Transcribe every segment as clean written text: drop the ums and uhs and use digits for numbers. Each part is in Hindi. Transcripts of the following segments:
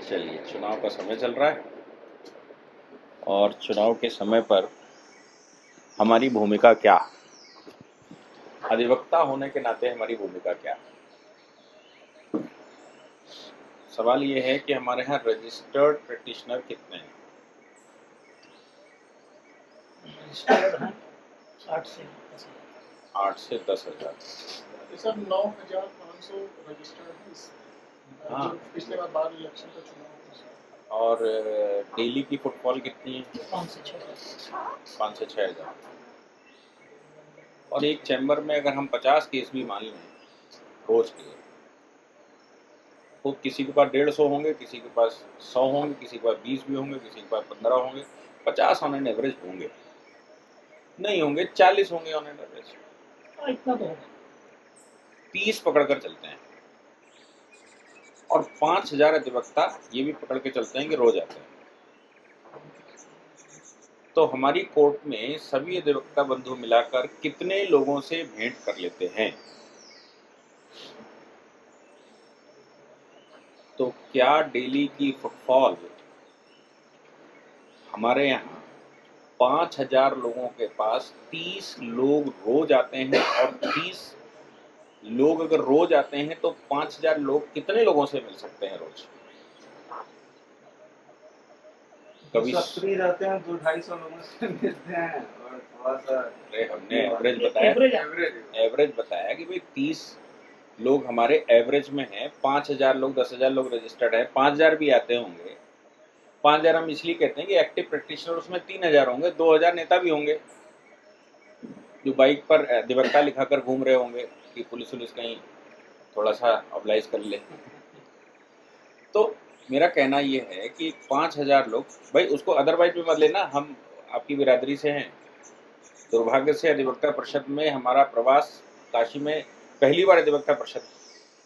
चलिए, चुनाव का समय चल रहा है और चुनाव के समय पर हमारी भूमिका क्या, अधिवक्ता होने के नाते हमारी भूमिका क्या। सवाल ये है कि हमारे यहाँ रजिस्टर्ड प्रैक्टिशनर कितने हैं? रजिस्टर्ड हैं 8 से 10,000। 8 से 10,000। सर 9,500 रजिस्टर्ड है। हाँ, पिछले बार इलेक्शन का चुनाव हुआ। और डेली की फुटफॉल कितनी है? 5 से 6,000। 5 से 6,000। और एक चैम्बर में अगर हम 50 केस भी मान लें रोज के, तो किसी के पास 150 होंगे, किसी के पास 100 होंगे, किसी के पास 20 भी होंगे, किसी के पास 15 होंगे, 50 ऑन एन एवरेज होंगे, नहीं होंगे 40 होंगे ऑन एन एवरेज। इतना तो होगा। 30 पकड़ कर चलते हैं और 5,000 अधिवक्ता ये भी पकड़ के चलते हैं कि रोज आते हैं। तो हमारी कोर्ट में सभी अधिवक्ता बंधु मिलाकर कितने लोगों से भेंट कर लेते हैं? तो क्या डेली की फुटफॉल हमारे यहाँ 5,000 लोगों के पास 30 लोग रोज आते हैं, और 30 लोग अगर रोज आते हैं तो 5,000 लोग कितने लोगों से मिल सकते हैं रोज? कभी फ्री रहते हैं 200-250 लोगों से मिलते हैं और थोड़ा सा हमने एवरेज बताया, एवरेज बताया कि भाई 30 लोग हमारे एवरेज में हैं, 5,000 लोग 10,000 लोग रजिस्टर्ड है, 5,000 भी आते होंगे। 5,000 हम इसलिए कहते हैं कि एक्टिव प्रैक्टिशनर उसमें 3,000 होंगे, 2,000 नेता भी होंगे जो बाइक पर अधिवक्ता लिखाकर घूम रहे होंगे कि पुलिस कहीं थोड़ा सा ऑब्लाइज कर ले। तो मेरा कहना ये है कि 5,000 लोग, भाई उसको अदरवाइज भी मत लेना, हम आपकी बिरादरी से हैं। दुर्भाग्य से अधिवक्ता परिषद में हमारा प्रवास काशी में पहली बार अधिवक्ता परिषद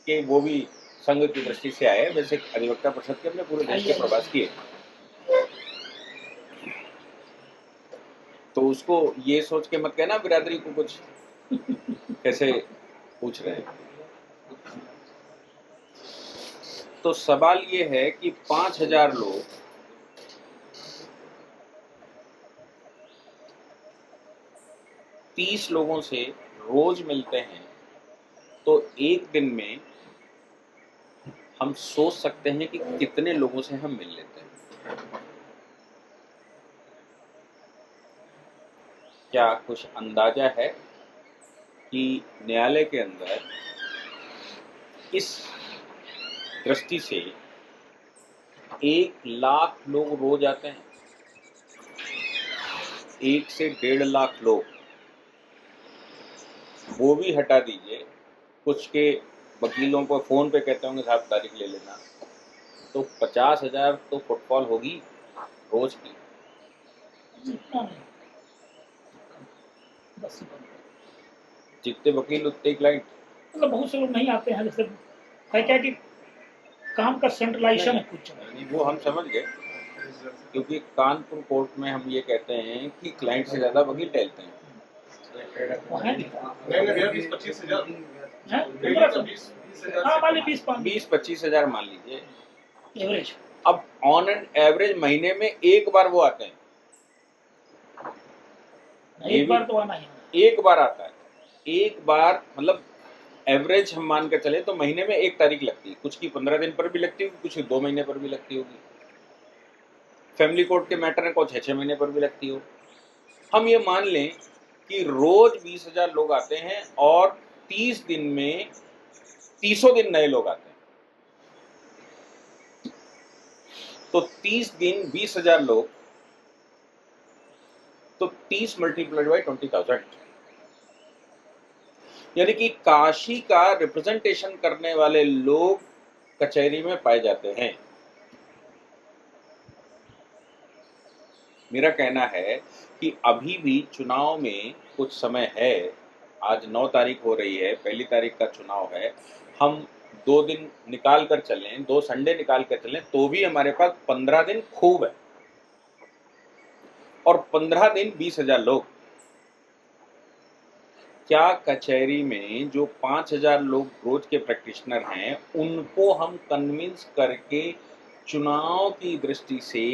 के, वो भी संघ की दृष्टि से आए, वैसे अधिवक्ता परिषद के अपने पूरे देश के प्रवास किए। तो उसको ये सोच के मत कहना बिरादरी को कुछ कैसे पूछ रहे हैं। तो सवाल ये है कि 5,000 लोग 30 लोगों से रोज मिलते हैं, तो एक दिन में हम सोच सकते हैं कि कितने लोगों से हम मिल लेते हैं। क्या कुछ अंदाजा है कि न्यायालय के अंदर इस दृष्टि से 1 लाख लोग रोज आते हैं? 1 से 1.5 लाख लोग, वो भी हटा दीजिए, कुछ के वकीलों को फ़ोन पे कहते होंगे साहब तारीख ले लेना, तो 50,000 तो फुटफॉल होगी रोज की। जितने वकील उतने क्लाइंट, मतलब बहुत से लोग नहीं आते हैं, जैसे है क्या कि काम का सेंट्रलाइजेशन है कुछ। वो हम समझ गए, क्योंकि कानपुर कोर्ट में हम ये कहते हैं कि क्लाइंट से ज़्यादा वकील टहलते हैं। 20-25 हज़ार मान लीजिए एवरेज। अब ऑन एन एवरेज महीने में एक बार वो आते हैं। एक बार तो आना ही, एक बार आता है, एक बार मतलब एवरेज हम मान कर चले तो महीने में 1 तारीख लगती है, कुछ की 15 दिन पर भी लगती होगी, कुछ 2 महीने पर भी लगती होगी, फैमिली कोर्ट के मैटर में कुछ 6 महीने पर भी लगती हो। हम ये मान लें कि रोज 20,000 लोग आते हैं और 30 दिन में 30 दिन नए लोग आते हैं, तो 30 दिन 20,000 लोग, तो 30 मल्टीप्लाइड बाई 20,000, यानी कि काशी का रिप्रेजेंटेशन करने वाले लोग कचहरी में पाए जाते हैं। मेरा कहना है कि अभी भी चुनाव में कुछ समय है, आज 9 तारीख हो रही है, 1 तारीख का चुनाव है, हम 2 दिन निकाल कर चलें, 2 संडे निकाल कर चलें, तो भी हमारे पास 15 दिन खूब है, और 15 दिन 20,000 लोग। क्या कचहरी में जो 5,000 लोग रोज के प्रैक्टिशनर हैं, उनको हम कन्विंस करके चुनाव की दृष्टि से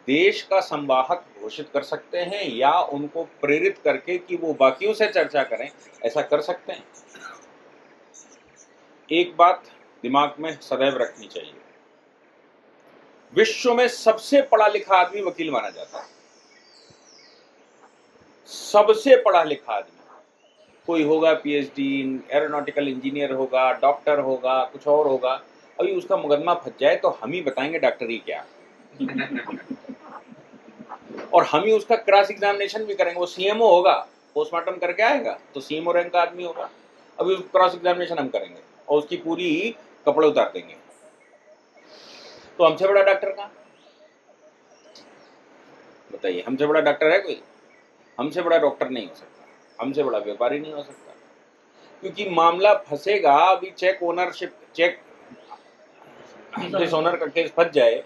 देश का संवाहक घोषित कर सकते हैं या उनको प्रेरित करके कि वो बाकियों से चर्चा करें, ऐसा कर सकते हैं। एक बात दिमाग में सदैव रखनी चाहिए, विश्व में सबसे पढ़ा लिखा आदमी वकील माना जाता है। सबसे पढ़ा लिखा आदमी, कोई होगा पीएचडी, एरोनॉटिकल इंजीनियर होगा, डॉक्टर होगा, कुछ और होगा। अभी उसका मुकदमा फंस जाए तो हम ही बताएंगे डॉक्टरी क्या और हम ही उसका क्रॉस एग्जामिनेशन भी करेंगे। वो सीएमओ होगा, पोस्टमार्टम करके आएगा तो सीएमओ रैंक का आदमी होगा, अभी उसका क्रॉस एग्जामिनेशन हम करेंगे और उसकी पूरी कपड़े उतार देंगे। तो हमसे बड़ा डॉक्टर कहाँ? बताइए, हमसे बड़ा डॉक्टर है कोई? हमसे बड़ा डॉक्टर नहीं हो सकता, हमसे बड़ा व्यापारी नहीं हो सकता, क्योंकि मामला फंसेगा। अभी चेक ओनरशिप, चेक डिसऑनर का केस फंस जाए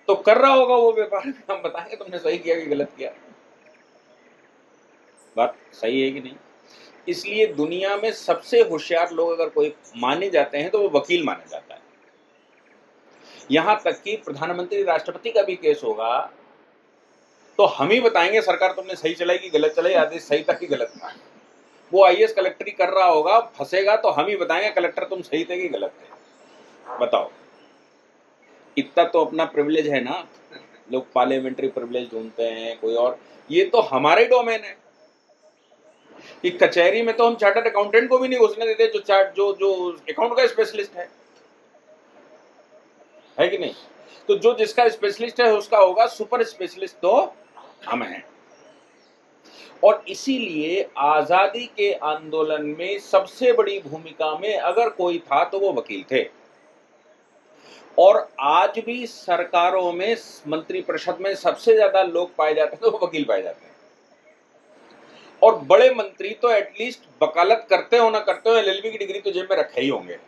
तो कर रहा होगा वो व्यापार, हम बताएंगे तुमने सही किया कि गलत किया। बात सही है कि नहीं? इसलिए दुनिया में सबसे होशियार लोग अगर कोई माने जाते हैं तो वो वकील माना जाता है। यहां तक कि प्रधानमंत्री राष्ट्रपति का भी केस होगा तो हम ही बताएंगे सरकार तुमने सही चलाई कि गलत चलाई, आदेश सही था कि गलत था। वो आईएएस कलेक्टरी कर रहा होगा, फंसेगा तो हम ही बताएंगे कलेक्टर तुम सही थे कि गलत थे। बताओ, इतना तो अपना प्रिविलेज है ना। लोग पार्लियामेंट्री प्रिविलेज ढूंढते हैं कोई और, ये तो हमारा ही डोमेन है कि कचहरी में तो हम चार्टर्ड अकाउंटेंट को भी नहीं घुसने देते जो अकाउंट का स्पेशलिस्ट है कि नहीं? तो जो जिसका स्पेशलिस्ट है उसका होगा, सुपर स्पेशलिस्ट तो हम हैं। और इसीलिए आजादी के आंदोलन में सबसे बड़ी भूमिका में अगर कोई था तो वो वकील थे। और आज भी सरकारों में, मंत्रिपरिषद में सबसे ज्यादा लोग पाए जाते हैं तो वो वकील पाए जाते हैं। और बड़े मंत्री तो एटलीस्ट वकालत करते हो ना करते हो, एलएलबी की डिग्री तो जेब में रखे ही होंगे।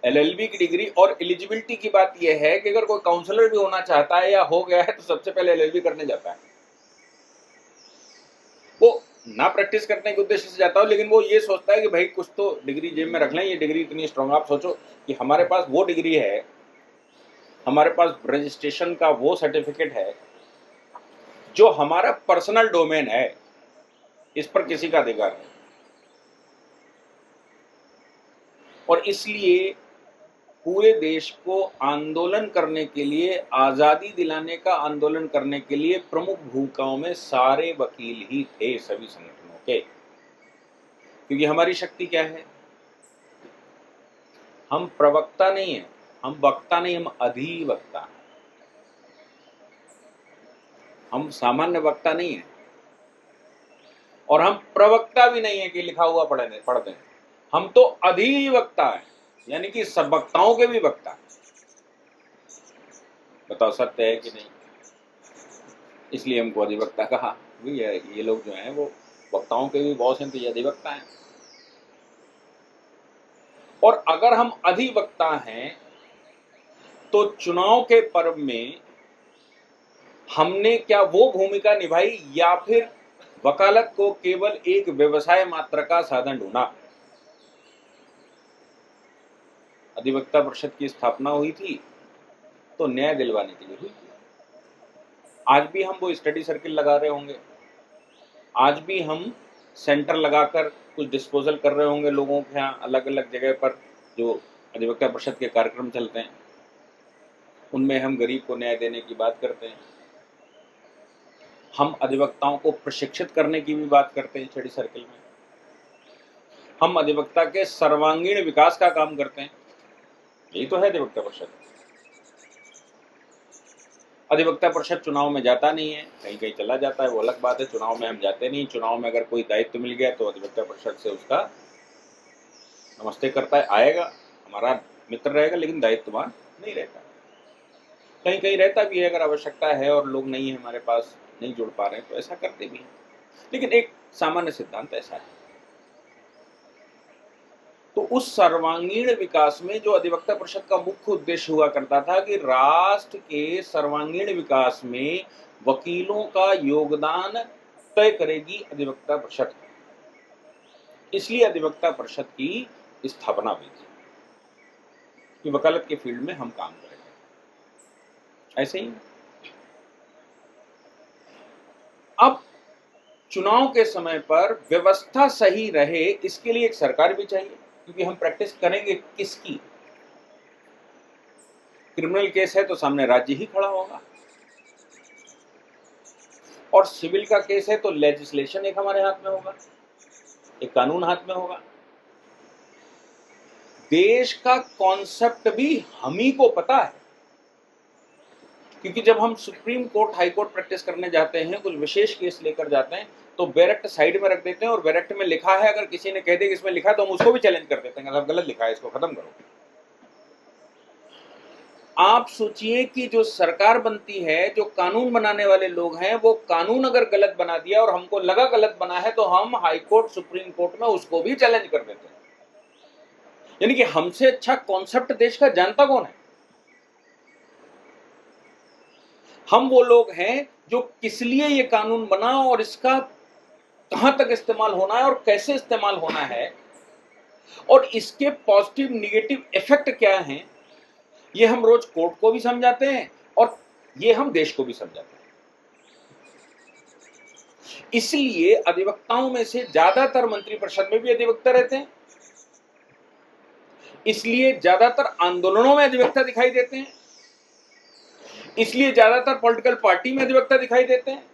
एलएलबी की डिग्री। और एलिजिबिलिटी की बात यह है कि अगर कोई काउंसलर भी होना चाहता है या हो गया है तो सबसे पहले एलएलबी करने जाता है। वो ना प्रैक्टिस करने के उद्देश्य से जाता हो, लेकिन वो ये सोचता है कि भाई कुछ तो डिग्री जेब में रख लें, ये डिग्री इतनी स्ट्रांग। आप सोचो कि हमारे पास वो डिग्री है, हमारे पास रजिस्ट्रेशन का वो सर्टिफिकेट है जो हमारा पर्सनल डोमेन है, इस पर किसी का अधिकार नहीं। और इसलिए पूरे देश को आंदोलन करने के लिए, आजादी दिलाने का आंदोलन करने के लिए प्रमुख भूमिकाओं में सारे वकील ही थे, सभी संगठनों के। क्योंकि हमारी शक्ति क्या है? हम प्रवक्ता नहीं है, हम वक्ता नहीं, हम अधिवक्ता हैं। हम सामान्य वक्ता नहीं है और हम प्रवक्ता भी नहीं है कि लिखा हुआ पढ़ते हैं। हम तो अधिवक्ता हैं, यानी कि सब वक्ताओं के भी वक्ता। बताओ सत्य है कि नहीं? इसलिए हमको अधिवक्ता कहा। ये लोग जो हैं वो वक्ताओं के भी बॉस हैं, तो ये अधिवक्ता हैं। और अगर हम अधिवक्ता हैं तो चुनाव के पर्व में हमने क्या वो भूमिका निभाई या फिर वकालत को केवल एक व्यवसाय मात्र का साधन ढूंढा? अधिवक्ता परिषद की स्थापना हुई थी तो न्याय दिलवाने के लिए हुई थी। आज भी हम वो स्टडी सर्किल लगा रहे होंगे, आज भी हम सेंटर लगाकर कुछ डिस्पोजल कर रहे होंगे लोगों के यहाँ अलग अलग जगह पर जो अधिवक्ता परिषद के कार्यक्रम चलते हैं, उनमें हम गरीब को न्याय देने की बात करते हैं। हम अधिवक्ताओं को प्रशिक्षित करने की भी बात करते हैं स्टडी सर्किल में। हम अधिवक्ता के सर्वांगीण विकास का काम करते हैं। यही तो है अधिवक्ता परिषद। अधिवक्ता परिषद चुनाव में जाता नहीं है, कहीं कहीं चला जाता है, वो अलग बात है। चुनाव में हम जाते नहीं। चुनाव में अगर कोई दायित्व मिल गया तो अधिवक्ता परिषद से उसका नमस्ते करता है, आएगा, हमारा मित्र रहेगा, लेकिन दायित्ववान नहीं रहता। कहीं कहीं रहता भी है, अगर आवश्यकता है और लोग नहीं है हमारे पास, नहीं जुड़ पा रहे हैं तो ऐसा करते भी हैं। लेकिन एक सामान्य सिद्धांत ऐसा है। तो उस सर्वांगीण विकास में जो अधिवक्ता परिषद का मुख्य उद्देश्य हुआ करता था कि राष्ट्र के सर्वांगीण विकास में वकीलों का योगदान तय करेगी अधिवक्ता परिषद। इसलिए अधिवक्ता परिषद की स्थापना हुई थी। कि वकालत के फील्ड में हम काम करेंगे। ऐसे ही अब चुनाव के समय पर व्यवस्था सही रहे, इसके लिए एक सरकार भी चाहिए, क्योंकि हम प्रैक्टिस करेंगे किसकी? क्रिमिनल केस है तो सामने राज्य ही खड़ा होगा, और सिविल का केस है तो लेजिस्लेशन एक हमारे हाथ में होगा, एक कानून हाथ में होगा। देश का कॉन्सेप्ट भी हम ही को पता है, क्योंकि जब हम supreme court, high court practice करने जाते हैं, कुछ विशेष केस लेकर जाते हैं, तो बैरेक्ट साइड में रख देते हैं, और बैरेक्ट में लिखा है, अगर किसी ने कह दिया कि इसमें लिखा है तो हम उसको भी चैलेंज कर देते हैं, अगर गलत लिखा है इसको खत्म करो। आप सोचिए कि जो सरकार बनती है, जो कानून बनाने वाले लोग हैं, वो कानून अगर गलत बना दिया और हमको लगा गलत बना है, तो हम हाई कोर्ट, सुप्रीम कोर्ट में उसको भी चैलेंज कर देते हैं। यानी कि हमसे अच्छा कॉन्सेप्ट देश का जानता कौन है? हम वो लोग हैं जो किस लिए ये कानून बना और इसका कहां तक इस्तेमाल होना है और कैसे इस्तेमाल होना है, और इसके पॉजिटिव निगेटिव इफेक्ट क्या हैं, ये हम रोज कोर्ट को भी समझाते हैं और ये हम देश को भी समझाते हैं। इसलिए अधिवक्ताओं में से ज्यादातर मंत्रिपरिषद में भी अधिवक्ता रहते हैं, इसलिए ज्यादातर आंदोलनों में अधिवक्ता दिखाई देते हैं, इसलिए ज्यादातर पॉलिटिकल पार्टी में अधिवक्ता दिखाई देते हैं।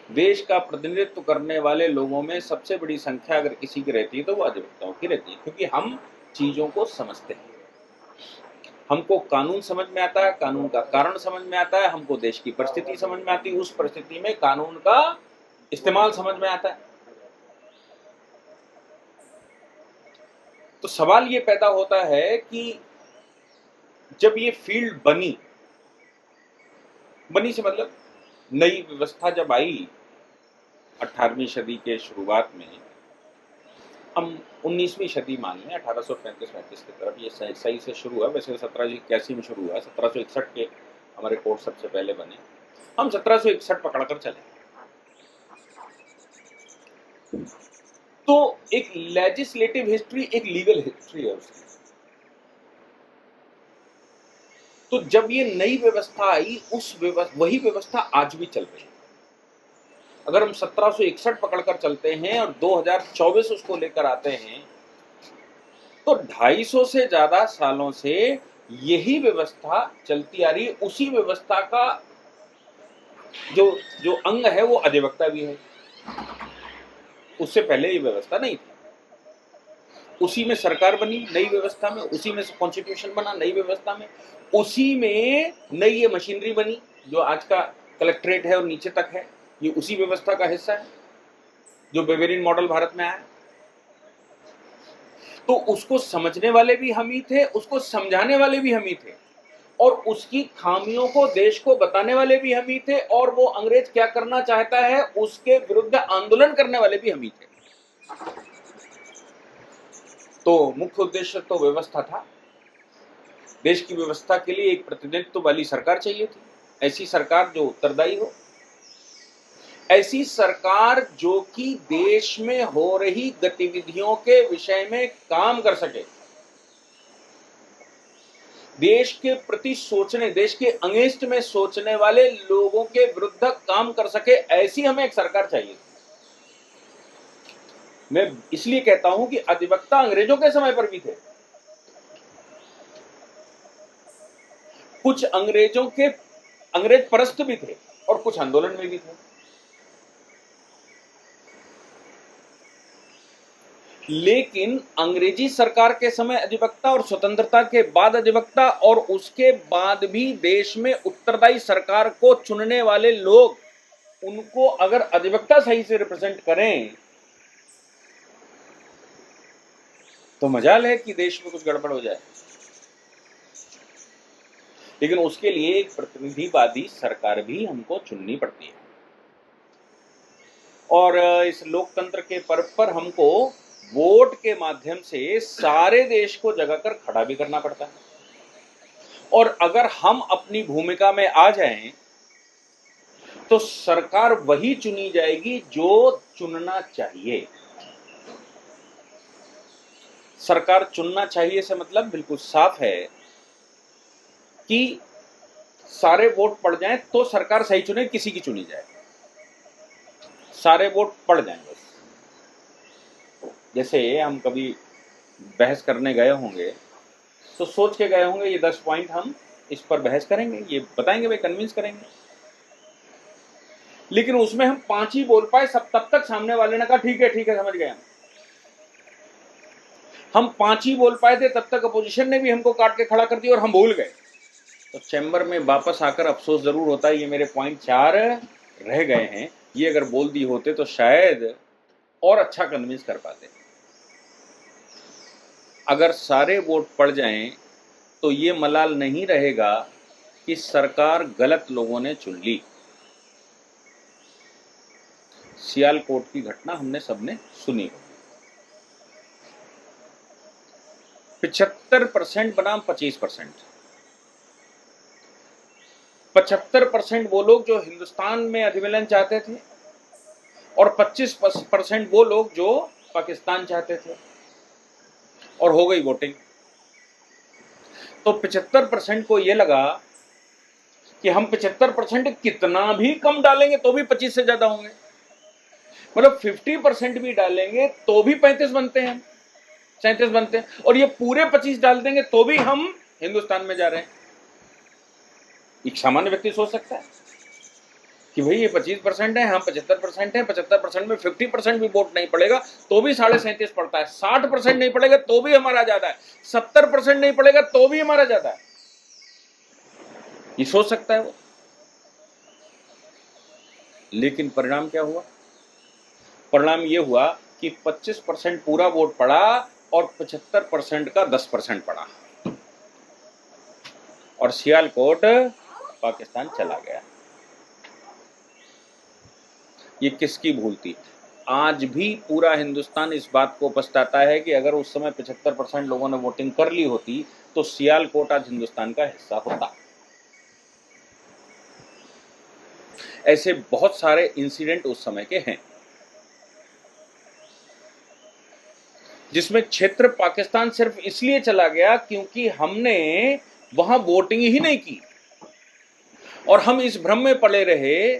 देश का प्रतिनिधित्व करने वाले लोगों में सबसे बड़ी संख्या अगर किसी की रहती है तो वो अधिवक्ताओं की रहती है, क्योंकि हम चीजों को समझते हैं, हमको कानून समझ में आता है, कानून का कारण समझ में आता है, हमको देश की परिस्थिति समझ में आती है, उस परिस्थिति में कानून का इस्तेमाल समझ में आता है। तो सवाल ये पैदा होता है कि जब ये फील्ड बनी से मतलब नई व्यवस्था जब आई 18वीं सदी के शुरुआत में, हम 19वीं सदी मान लें, 1835-35 की तरफ ये सही से शुरू हुआ। वैसे 1781 में शुरू हुआ, 1761 के हमारे कोर्ट सबसे पहले बने, हम 1761 पकड़कर चले। तो एक लेजिस्लेटिव हिस्ट्री, एक लीगल हिस्ट्री है उसकी। तो जब ये नई व्यवस्था आई, वही व्यवस्था आज भी चल रही है। अगर हम 1761 पकड़कर चलते हैं और 2024 उसको लेकर आते हैं, तो 250 से ज्यादा सालों से यही व्यवस्था चलती आ रही है। उसी व्यवस्था का जो अंग है वो अधिवक्ता भी है। उससे पहले ये व्यवस्था नहीं थी। उसी में सरकार बनी नई व्यवस्था में, उसी में कॉन्स्टिट्यूशन बना नई व्यवस्था में, उसी में नई ये मशीनरी बनी जो आज का कलेक्ट्रेट है और नीचे तक है, ये उसी व्यवस्था का हिस्सा है जो बेवेरियन मॉडल भारत में आया। तो उसको समझने वाले भी हम ही थे, उसको समझाने वाले भी हम ही थे, और उसकी खामियों को देश को बताने वाले भी हम ही थे, और वो अंग्रेज क्या करना चाहता है उसके विरुद्ध आंदोलन करने वाले भी हम ही थे। तो मुख्य उद्देश्य तो व्यवस्था था। देश की व्यवस्था के लिए एक प्रतिनिधित्व वाली सरकार चाहिए थी, ऐसी सरकार जो उत्तरदायी हो, ऐसी सरकार जो कि देश में हो रही गतिविधियों के विषय में काम कर सके, देश के प्रति सोचने, देश के अगेंस्ट में सोचने वाले लोगों के विरुद्ध काम कर सके, ऐसी हमें एक सरकार चाहिए। मैं इसलिए कहता हूं कि अधिवक्ता अंग्रेजों के समय पर भी थे, कुछ अंग्रेज परस्त भी थे और कुछ आंदोलन में भी थे। लेकिन अंग्रेजी सरकार के समय अधिवक्ता और स्वतंत्रता के बाद अधिवक्ता और उसके बाद भी देश में उत्तरदायी सरकार को चुनने वाले लोग, उनको अगर अधिवक्ता सही से रिप्रेजेंट करें तो मजाल है कि देश में कुछ गड़बड़ हो जाए। लेकिन उसके लिए एक प्रतिनिधिवादी सरकार भी हमको चुननी पड़ती है, और इस लोकतंत्र के पर्व पर हमको वोट के माध्यम से सारे देश को जगाकर खड़ा भी करना पड़ता है। और अगर हम अपनी भूमिका में आ जाएं तो सरकार वही चुनी जाएगी जो चुनना चाहिए। सरकार चुनना चाहिए से मतलब बिल्कुल साफ है कि सारे वोट पड़ जाएं तो सरकार सही चुने, किसी की चुनी जाए, सारे वोट पड़ जाएं बस। जैसे हम कभी बहस करने गए होंगे तो सोच के गए होंगे ये 10 पॉइंट हम इस पर बहस करेंगे, ये बताएंगे, भाई कन्विंस करेंगे, लेकिन उसमें हम 5 ही बोल पाए, सब तब तक सामने वाले ने कहा ठीक है समझ गए हम 5 ही बोल पाए थे, तब तक अपोजिशन ने भी हमको काट के खड़ा कर दिया और हम भूल गए। तो चैम्बर में वापस आकर अफसोस जरूर होता है, ये मेरे पॉइंट 4 रह गए हैं, ये अगर बोल दी होते तो शायद और अच्छा कन्विंस कर पाते। अगर सारे वोट पड़ जाएं तो ये मलाल नहीं रहेगा कि सरकार गलत लोगों ने चुन ली। सियालकोट की घटना हमने सबने सुनी हो, 75% बनाम 25%। 75% वो लोग जो हिंदुस्तान में अधिविलयन चाहते थे और 25% वो लोग जो पाकिस्तान चाहते थे, और हो गई वोटिंग। तो 75% को ये लगा कि हम 75% कितना भी कम डालेंगे तो भी 25 से ज्यादा होंगे, मतलब 50% भी डालेंगे तो भी 35 बनते हैं, 37 बनते हैं, और ये पूरे 25 डाल देंगे तो भी हम हिंदुस्तान में जा रहे हैं। एक सामान्य व्यक्ति सोच सकता है कि भाई ये 25% है, हम 75% है, 75% में 50% भी वोट नहीं पड़ेगा तो भी 37.5 पड़ता है, 60% नहीं पड़ेगा तो भी हमारा ज्यादा है, 70% नहीं पड़ेगा तो भी हमारा ज्यादा है, ये सोच सकता है वो। लेकिन परिणाम क्या हुआ? परिणाम ये हुआ कि 25% पूरा वोट पड़ा और 75% का 10% पड़ा, और सियालकोट पाकिस्तान चला गया। ये किसकी भूल थी? आज भी पूरा हिंदुस्तान इस बात को पछताता है कि अगर उस समय 75% लोगों ने वोटिंग कर ली होती तो सियालकोट आज हिंदुस्तान का हिस्सा होता। ऐसे बहुत सारे इंसिडेंट उस समय के हैं जिसमें क्षेत्र पाकिस्तान सिर्फ इसलिए चला गया क्योंकि हमने वहां वोटिंग ही नहीं की, और हम इस भ्रम में पड़े रहे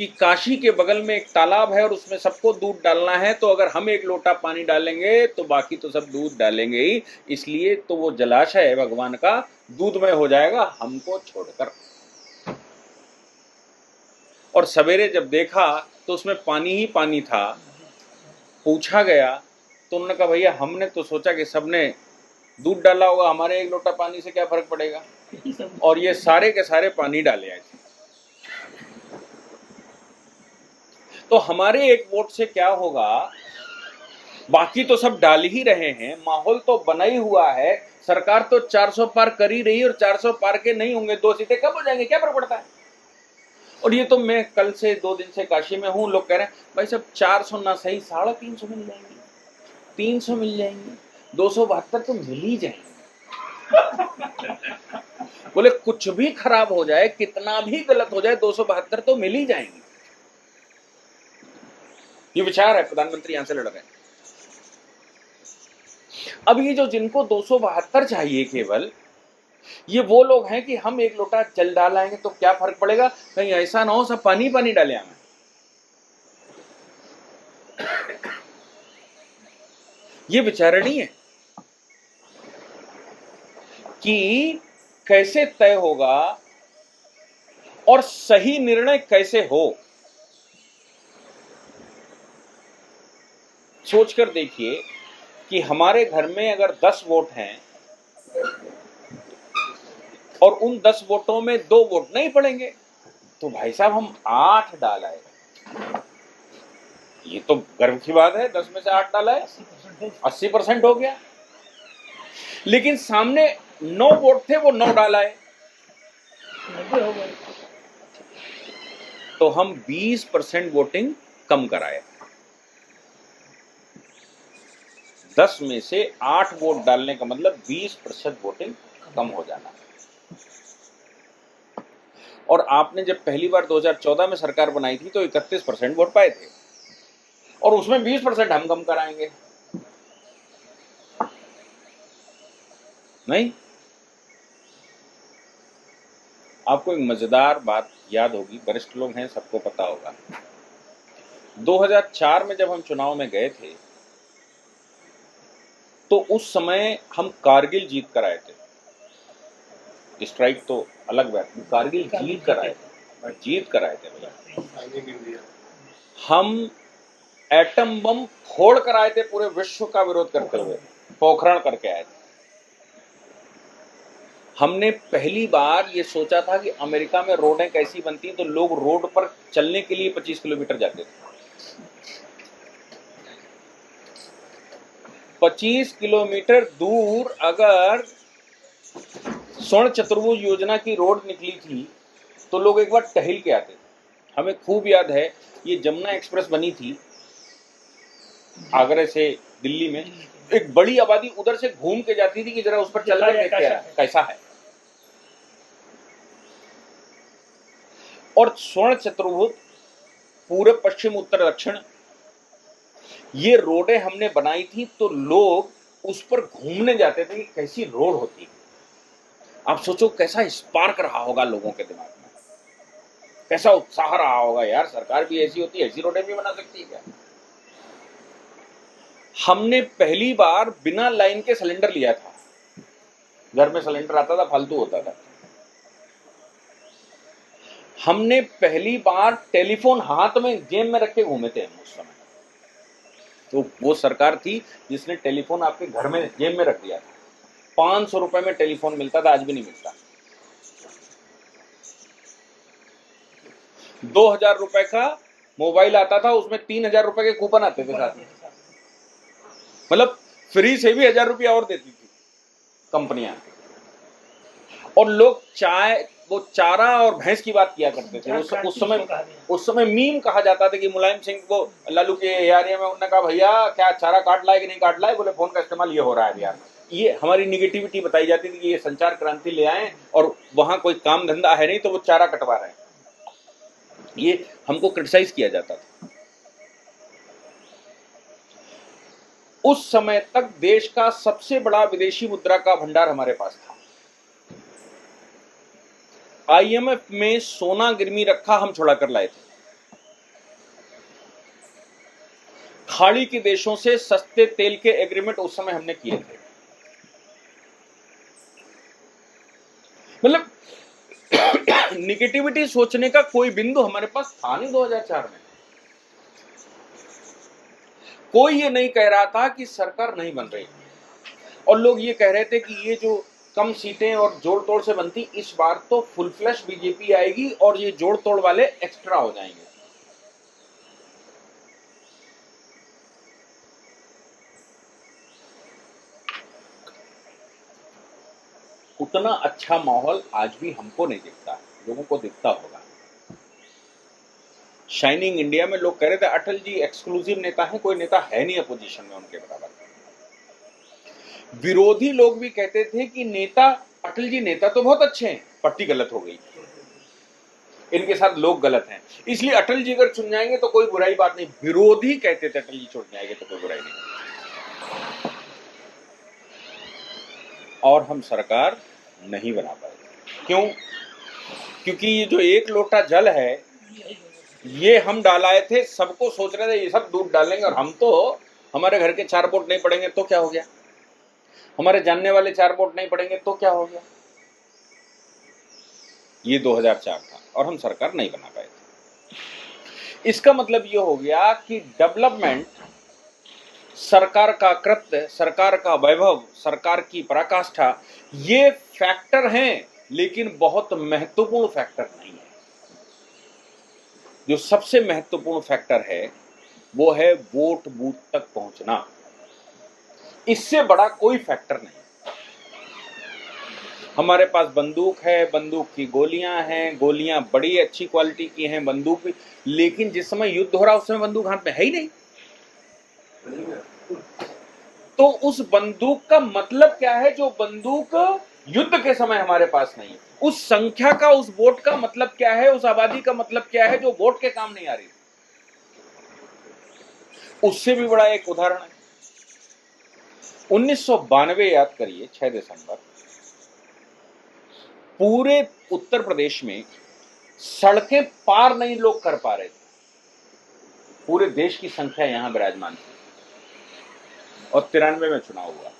कि काशी के बगल में एक तालाब है और उसमें सबको दूध डालना है, तो अगर हम एक लोटा पानी डालेंगे तो बाकी तो सब दूध डालेंगे ही, इसलिए तो वो जलाशय भगवान का दूधमय हो जाएगा हमको छोड़कर। और सवेरे जब देखा तो उसमें पानी ही पानी था। पूछा गया तो उन्होंने कहा भैया हमने तो सोचा कि सबने दूध डाला होगा, हमारे एक लोटा पानी से क्या फर्क पड़ेगा, और ये सारे के सारे पानी डाले आए थे। तो हमारे एक वोट से क्या होगा, बाकी तो सब डाल ही रहे हैं, माहौल तो बना ही हुआ है, सरकार तो 400 पार कर ही रही है, और 400 पार के नहीं होंगे 2 सीटें कब हो जाएंगे, क्या फर्क पड़ता है। और ये तो मैं कल से 2 दिन से काशी में हूं, लोग कह रहे हैं भाई सब 400 ना सही 350 मिल जाएंगे, 300 मिल जाएंगे, 272 तो मिल ही जाएंगे। बोले कुछ भी खराब हो जाए, कितना भी गलत हो जाए, 272 तो मिल ही जाएंगे। ये विचार है, प्रधानमंत्री यहां से लड़ रहे हैं। अब ये जो जिनको 272 चाहिए केवल, ये वो लोग हैं कि हम एक लोटा जल डालेंगे तो क्या फर्क पड़ेगा, कहीं ऐसा ना हो सब पानी पानी डाले हमें। ये विचारणी है कि कैसे तय होगा और सही निर्णय कैसे हो। सोचकर देखिए कि हमारे घर में अगर 10 वोट हैं और उन 10 वोटों में 2 वोट नहीं पड़ेंगे, तो भाई साहब हम 8 डाला है, ये तो गर्व की बात है, 10 में से 8 डाला है, 80% हो गया। लेकिन सामने 9 वोट थे, वो 9 डाला है, तो हम 20% वोटिंग कम कराए। 10 में से 8 वोट डालने का मतलब 20% वोटिंग कम हो जाना। और आपने जब पहली बार 2014 में सरकार बनाई थी तो 31% वोट पाए थे, और उसमें 20% हम कम कराएंगे। नहीं। आपको एक मजेदार बात याद होगी, वरिष्ठ लोग हैं, सबको पता होगा। 2004 में जब हम चुनाव में गए थे तो उस समय हम कारगिल जीत कर आए थे। स्ट्राइक तो अलग बात, कारगिल जीत कर आए थे भैया। हम एटम बम फोड़ कर आए थे, पूरे विश्व का विरोध करते हुए पोखरण करके आए थे। हमने पहली बार ये सोचा था कि अमेरिका में रोडें कैसी बनती हैं, तो लोग रोड पर चलने के लिए 25 किलोमीटर जाते थे। 25 किलोमीटर दूर अगर स्वर्ण चतुर्भुज योजना की रोड निकली थी तो लोग एक बार टहल के आते थे। हमें खूब याद है, ये जमुना एक्सप्रेस बनी थी आगरा से दिल्ली में, एक बड़ी आबादी उधर से घूम के जाती थी कि जरा उस पर चलकर देखते हैं कैसा है। और स्वर्ण चतुर्भुज पूर्व पश्चिम उत्तर दक्षिण ये रोडें हमने बनाई थी, तो लोग उस पर घूमने जाते थे कि कैसी रोड होती है। आप सोचो कैसा स्पार्क रहा होगा लोगों के दिमाग में, कैसा उत्साह रहा होगा, यार सरकार भी ऐसी होती है, ऐसी रोडें भी बना सकती है क्या। हमने पहली बार बिना लाइन के सिलेंडर लिया था। घर में सिलेंडर आता था, फालतू होता था। हमने पहली बार टेलीफोन हाथ में जेब में रख के घूमे थे हम उस समय। तो वो सरकार थी जिसने टेलीफोन आपके घर में जेब में रख दिया था। 500 रुपए में टेलीफोन मिलता था, आज भी नहीं मिलता। 2000 रुपए का मोबाइल आता था, उसमें 3000 रुपए के कूपन आते थे साथ में। मतलब फ्री से भी 1000 रुपया और देती थी कंपनियां। और लोग वो चारा और भैंस की बात किया करते थे। उस समय मीम कहा जाता था कि मुलायम सिंह को लालू के एरिया में उन्होंने कहा भैया क्या चारा काट लाए कि नहीं काट लाए, बोले फोन का इस्तेमाल ये हो रहा है बिहार में। ये हमारी निगेटिविटी बताई जाती थी कि ये संचार क्रांति ले आए और वहां कोई काम धंधा है नहीं तो वो चारा कटवा रहे हैं, ये हमको क्रिटिसाइज किया जाता था। उस समय तक देश का सबसे बड़ा विदेशी मुद्रा का भंडार हमारे पास था। IMF में सोना गिरवी रखा हम छुड़ा कर लाए थे। खाड़ी के देशों से सस्ते तेल के एग्रीमेंट उस समय हमने किए थे। मतलब निगेटिविटी सोचने का कोई बिंदु हमारे पास था नहीं। 2004 में कोई ये नहीं कह रहा था कि सरकार नहीं बन रही, और लोग ये कह रहे थे कि ये जो कम सीटें और जोड़ तोड़ से बनती, इस बार तो फुल फ्लैश बीजेपी आएगी और ये जोड़ तोड़ वाले एक्स्ट्रा हो जाएंगे। उतना अच्छा माहौल आज भी हमको नहीं दिखता, लोगों को दिखता होगा। शाइनिंग इंडिया में लोग कह रहे थे अटल जी एक्सक्लूसिव नेता हैं, कोई नेता है नहीं अपोजिशन में उनके बराबर। विरोधी लोग भी कहते थे कि नेता अटल जी नेता तो बहुत अच्छे हैं, पट्टी गलत हो गई, इनके साथ लोग गलत हैं, इसलिए अटल जी अगर चुन जाएंगे तो कोई बुराई बात नहीं। विरोधी कहते थे अटल जी चुन जाएंगे तो कोई बुराई नहीं। और हम सरकार नहीं बना पाए। क्यों? क्योंकि ये जो एक लोटा जल है ये हम डालाए थे, सबको सोच रहे थे ये सब दूध डालेंगे, और हम तो हमारे घर के 4 वोट नहीं पड़ेंगे तो क्या हो गया, हमारे जानने वाले 4 वोट नहीं पड़ेंगे तो क्या हो गया। ये 2004 था और हम सरकार नहीं बना पाए थे। इसका मतलब ये हो गया कि डेवलपमेंट, सरकार का कृत्य, सरकार का वैभव, सरकार की पराकाष्ठा, ये फैक्टर हैं लेकिन बहुत महत्वपूर्ण फैक्टर नहीं है। जो सबसे महत्वपूर्ण फैक्टर है वो है वोट बूथ तक पहुंचना। इससे बड़ा कोई फैक्टर नहीं। हमारे पास बंदूक है, बंदूक की गोलियां हैं, गोलियां बड़ी अच्छी क्वालिटी की हैं, बंदूक भी, लेकिन जिस समय युद्ध हो रहा है उस समय बंदूक हाथ में है ही नहीं। तो उस बंदूक का मतलब क्या है जो बंदूक युद्ध के समय हमारे पास नहीं है? उस संख्या का, उस वोट का मतलब क्या है, उस आबादी का मतलब क्या है जो वोट के काम नहीं आ रही? उससे भी बड़ा एक उदाहरण है 1992, याद करिए 6 दिसंबर पूरे उत्तर प्रदेश में सड़कें पार नहीं लोग कर पा रहे थे। पूरे देश की संख्या यहां विराजमान थी और 93 में चुनाव हुआ।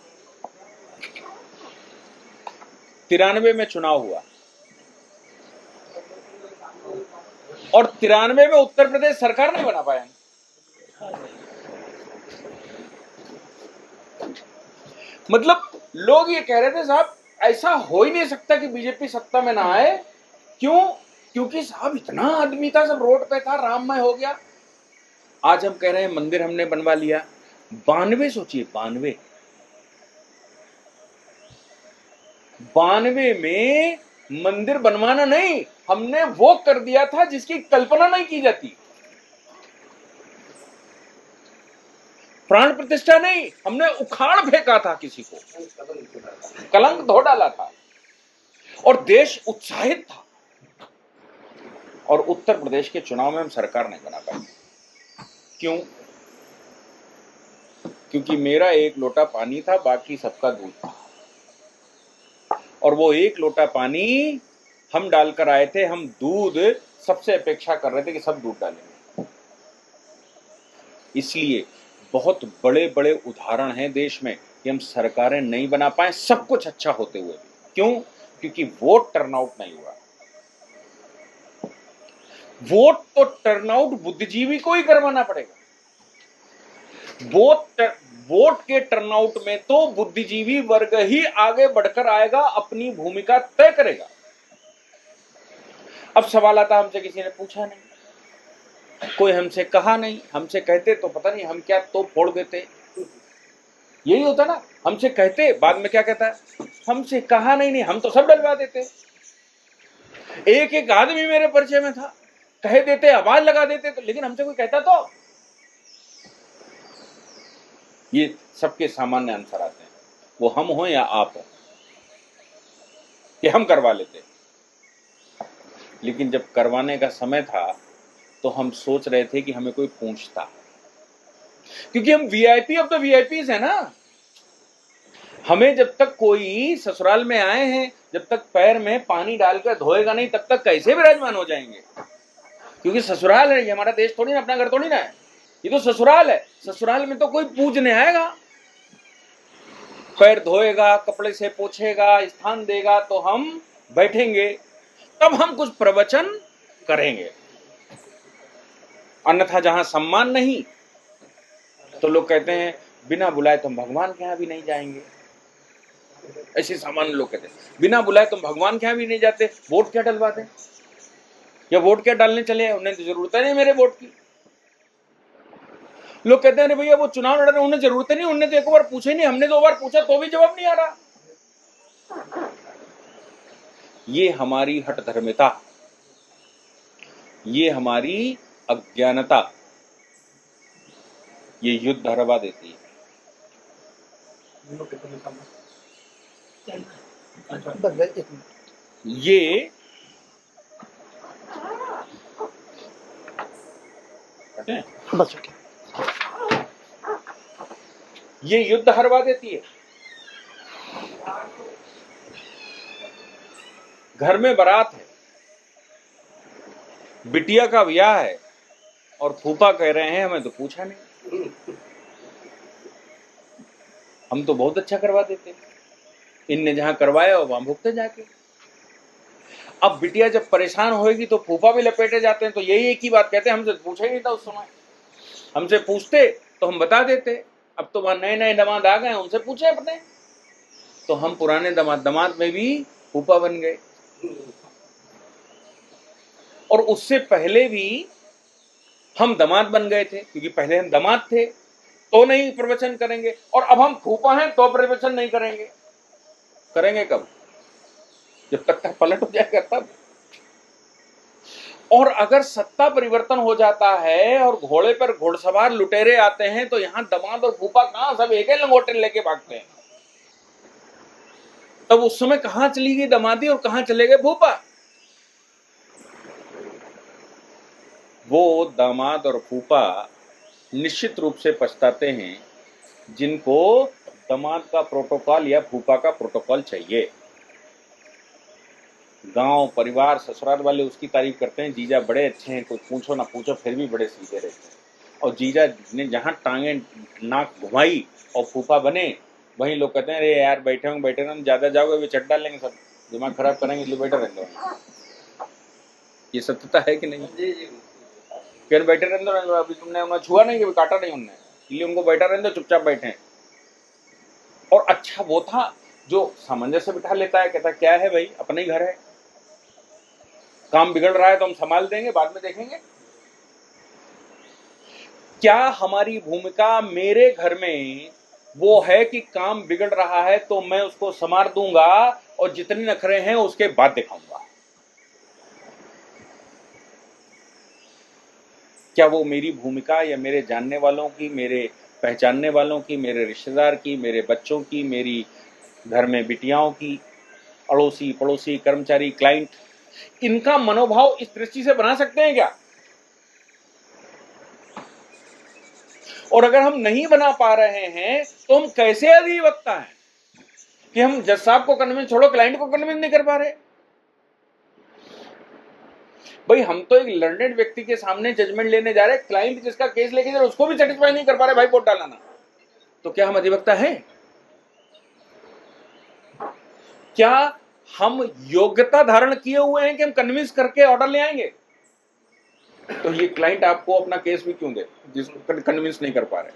93 में चुनाव हुआ और 93 में उत्तर प्रदेश सरकार नहीं बना पाया। मतलब लोग ये कह रहे थे साहब ऐसा हो ही नहीं सकता कि बीजेपी सत्ता में ना आए। क्यों? क्योंकि साहब इतना आदमी था, सब रोड पे था, राममय हो गया। आज हम कह रहे हैं मंदिर हमने बनवा लिया। 92 सोचिए, 92 में मंदिर बनवाना नहीं, हमने वो कर दिया था जिसकी कल्पना नहीं की जाती। प्राण प्रतिष्ठा नहीं, हमने उखाड़ फेंका था किसी को, कलंक धो डाला था और देश उत्साहित था। और उत्तर प्रदेश के चुनाव में हम सरकार नहीं बना पाए। क्यों? क्योंकि मेरा एक लोटा पानी था, बाकी सबका दूध था। और वो एक लोटा पानी हम डालकर आए थे, हम दूध सबसे अपेक्षा कर रहे थे कि सब दूध डालेंगे। इसलिए बहुत बड़े बड़े उदाहरण हैं देश में कि हम सरकारें नहीं बना पाए सब कुछ अच्छा होते हुए। क्यों? क्योंकि वोट टर्नआउट नहीं हुआ। वोट तो टर्नआउट बुद्धिजीवी को ही करवाना पड़ेगा। वोट के टर्नआउट में तो बुद्धिजीवी वर्ग ही आगे बढ़कर आएगा, अपनी भूमिका तय करेगा। अब सवाल आता, हमसे किसी ने पूछा नहीं, कोई हमसे कहा नहीं। हमसे कहते तो पता नहीं हम क्या तो फोड़ देते। यही होता ना, हमसे कहते, बाद में क्या कहता है, हमसे कहा नहीं, हम तो सब डलवा देते। एक एक आदमी मेरे परिचय में था, कह देते, आवाज लगा देते, तो लेकिन हमसे कोई कहता तो। ये सबके सामान्य आंसर आते हैं, वो हम हो या आप हो, कि हम करवा लेते। लेकिन जब करवाने का समय था तो हम सोच रहे थे कि हमें कोई पूछता, क्योंकि हम वीआईपी ऑफ द वीआईपीज है ना। हमें जब तक कोई ससुराल में आए हैं, जब तक पैर में पानी डालकर धोएगा नहीं, तब तक कैसे विराजमान हो जाएंगे? क्योंकि ससुराल है, ये हमारा देश थोड़ी ना, अपना घर थोड़ी ना है, ये तो ससुराल है। ससुराल में तो कोई पूजने आएगा, पैर धोएगा, कपड़े से पोछेगा, स्थान देगा, तो हम बैठेंगे, तब हम कुछ प्रवचन करेंगे। अन्यथा जहां सम्मान नहीं, तो लोग कहते हैं बिना बुलाए तुम भगवान के यहां भी नहीं जाएंगे। ऐसे सामान्य लोग कहते हैं बिना बुलाए तुम भगवान के यहां भी नहीं जाते, वोट क्या डलवाते, या वोट क्या डालने चले, उन्हें तो जरूरत नहीं मेरे वोट की। लोग कहते हैं अरे भैया वो चुनाव लड़ रहे, उन्हें जरूरत नहीं, उन्हें तो एक बार पूछे नहीं, हमने 2 बार पूछा तो भी जवाब नहीं आ रहा। ये हमारी हठधर्मिता, ये हमारी अज्ञानता, ये युद्ध हरवा देती है। ये ये युद्ध हरवा देती है। घर में बारात है, बिटिया का ब्याह है, और फूफा कह रहे हैं हमें तो पूछा नहीं, हम तो बहुत अच्छा करवा देते, इनने जहां करवाया वहां भुगते जाके। अब बिटिया जब परेशान होएगी तो फूफा भी लपेटे जाते हैं, तो यही एक ही बात कहते हैं, हमसे पूछा ही नहीं था उस समय, हमसे पूछते तो हम बता देते। अब तो वहां नए नए दामाद आ गए, उनसे पूछे अपने, तो हम पुराने दामाद में भी फूफा बन गए। और उससे पहले भी हम दामाद बन गए थे, क्योंकि पहले हम दामाद थे तो नहीं प्रवचन करेंगे, और अब हम फूफा हैं तो प्रवचन नहीं करेंगे। करेंगे कब? जब तक पलट हो जाएगा तब। और अगर सत्ता परिवर्तन हो जाता है और घोड़े पर घोड़सवार लुटेरे आते हैं, तो यहां दामाद और फूफा कहां, सब एक ही लंगोटे लेके भागते हैं। तब उस समय कहां चली गई दामादी और कहां चले गए फूफा? वो दामाद और फूफा निश्चित रूप से पछताते हैं जिनको दामाद का प्रोटोकॉल या फूफा का प्रोटोकॉल चाहिए। गांव परिवार ससुराल वाले उसकी तारीफ करते हैं, जीजा बड़े अच्छे हैं, कुछ पूछो ना पूछो फिर भी बड़े सीधे रहते हैं। और जीजा ने जहाँ टांगे नाक घुमाई और फूफा बने, वहीं लोग कहते हैं अरे यार बैठे होंगे ज़्यादा जाओगे वे चट डालेंगे, सब दिमाग खराब करेंगे, इसलिए बैठे रहते हो। ये सत्यता है कि नहीं? जी जी फिर बैठे रहते हो, अभी तुमने उन्हें छुआ नहीं कि काटा नहीं उनने, इसलिए उनको बैठा रहते हो, चुपचाप बैठे। और अच्छा वो था जो सामंजस्य बिठा लेता है, कहता क्या है भाई अपना ही घर है, काम बिगड़ रहा है तो हम संभाल देंगे, बाद में देखेंगे। क्या हमारी भूमिका मेरे घर में वो है कि काम बिगड़ रहा है तो मैं उसको संवार दूंगा और जितने नखरे हैं उसके बाद दिखाऊंगा? क्या वो मेरी भूमिका या मेरे जानने वालों की, मेरे पहचानने वालों की, मेरे रिश्तेदार की, मेरे बच्चों की, मेरी घर में बिटियाओं की, अड़ोसी पड़ोसी कर्मचारी क्लाइंट, इनका मनोभाव इस दृष्टि से बना सकते हैं क्या? और अगर हम नहीं बना पा रहे हैं तो हम कैसे अधिवक्ता हैं कि हम जज साहब को कन्विंस छोड़ो, क्लाइंट को कन्विंस नहीं कर पा रहे? भाई हम तो एक लर्नेड व्यक्ति के सामने जजमेंट लेने जा रहे हैं, क्लाइंट जिसका केस लेके जा रहे उसको भी सेटिस्फाई नहीं कर पा रहे, भाई वोट डालाना, तो क्या हम अधिवक्ता हैं? क्या हम योग्यता धारण किए हुए हैं कि हम कन्विंस करके ऑर्डर ले आएंगे? तो ये क्लाइंट आपको अपना केस भी क्यों दे जिसको कन्विंस नहीं कर पा रहे?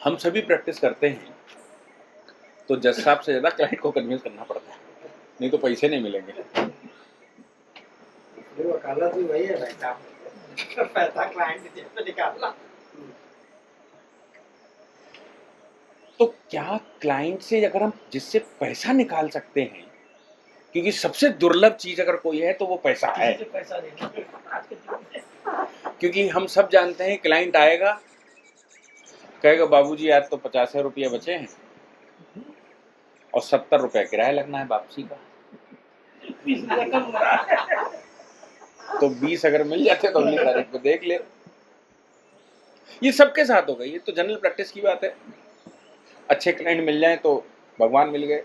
हम सभी प्रैक्टिस करते हैं तो जज साहब से ज्यादा क्लाइंट को कन्विंस करना पड़ता है, नहीं तो पैसे नहीं मिलेंगे। वकालत भी वही है भाई साहब, पैसा क्लाइंट जेब से निकालना। तो क्या क्लाइंट से अगर हम जिससे पैसा निकाल सकते हैं, क्योंकि सबसे दुर्लभ चीज अगर कोई है तो वो पैसा है, किसी से पैसा लेना आज के युग में। क्योंकि हम सब जानते हैं क्लाइंट आएगा कहेगा बाबूजी आज तो 50 रुपये बचे हैं और 70 रुपया किराया लगना है वापसी का, 20 रुपया कम हो रहा है। तो 20 अगर मिल जाते तो अगली तारीख को देख ले। ये सबके साथ होगा, ये तो जनरल प्रैक्टिस की बात है। अच्छे क्लाइंट मिल जाए तो भगवान मिल गए।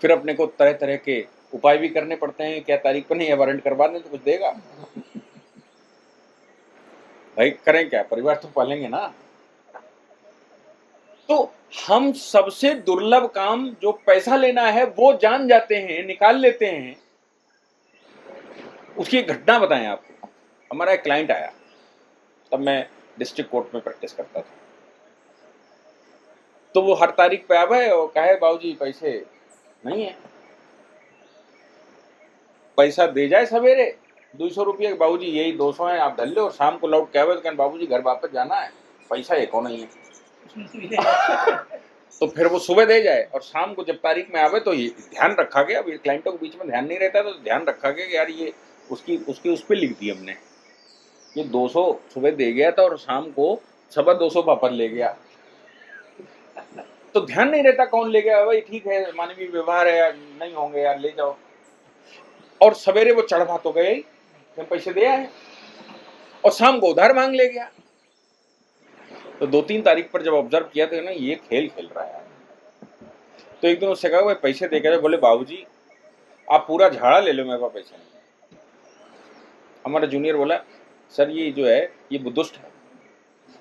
फिर अपने को तरह तरह के उपाय भी करने पड़ते हैं, क्या तारीख पर नहीं वारंट करवा दें तो कुछ देगा, भाई करें क्या, परिवार तो पालेंगे ना। तो हम सबसे दुर्लभ काम जो पैसा लेना है वो जान जाते हैं, निकाल लेते हैं। उसकी एक घटना बताएं आपको। हमारा एक क्लाइंट आया, तब मैं डिस्ट्रिक्ट कोर्ट में प्रैक्टिस करता था, तो वो हर तारीख पे आवे और कहे बाबूजी पैसे नहीं है, पैसा दे जाए सवेरे 200 रुपये, बाबूजी यही 200 है आप धर लो, और शाम को लौट के आवे तो बाबूजी घर वापस जाना है, पैसा एक हो नहीं है। तो फिर वो सुबह दे जाए और शाम को जब तारीख में आवे तो ये ध्यान रखा गया, अभी क्लाइंटों के बीच में ध्यान नहीं रहता तो ध्यान रखा गया कि यार ये उसकी उस पर लिख दी हमने, ये 200 सुबह दे गया था और शाम को 250 वापस ले गया। तो ध्यान नहीं रहता कौन ले गया, भाई ठीक है मानवीय व्यवहार है यार, नहीं होंगे यार ले जाओ। और सवेरे वो चढ़ भात हो गए, पैसे दे आए और शाम को उधार मांग ले गया। तो 2-3 तारीख पर जब ऑब्जर्व किया तो ना ये खेल खेल रहा है, तो एक दिन उससे कहा भाई पैसे दे के, बोले बाबूजी आप पूरा झाड़ा ले लो, मेरे पास पैसे नहीं। हमारा जूनियर बोला सर ये जो है ये बुद्धुष्ट है,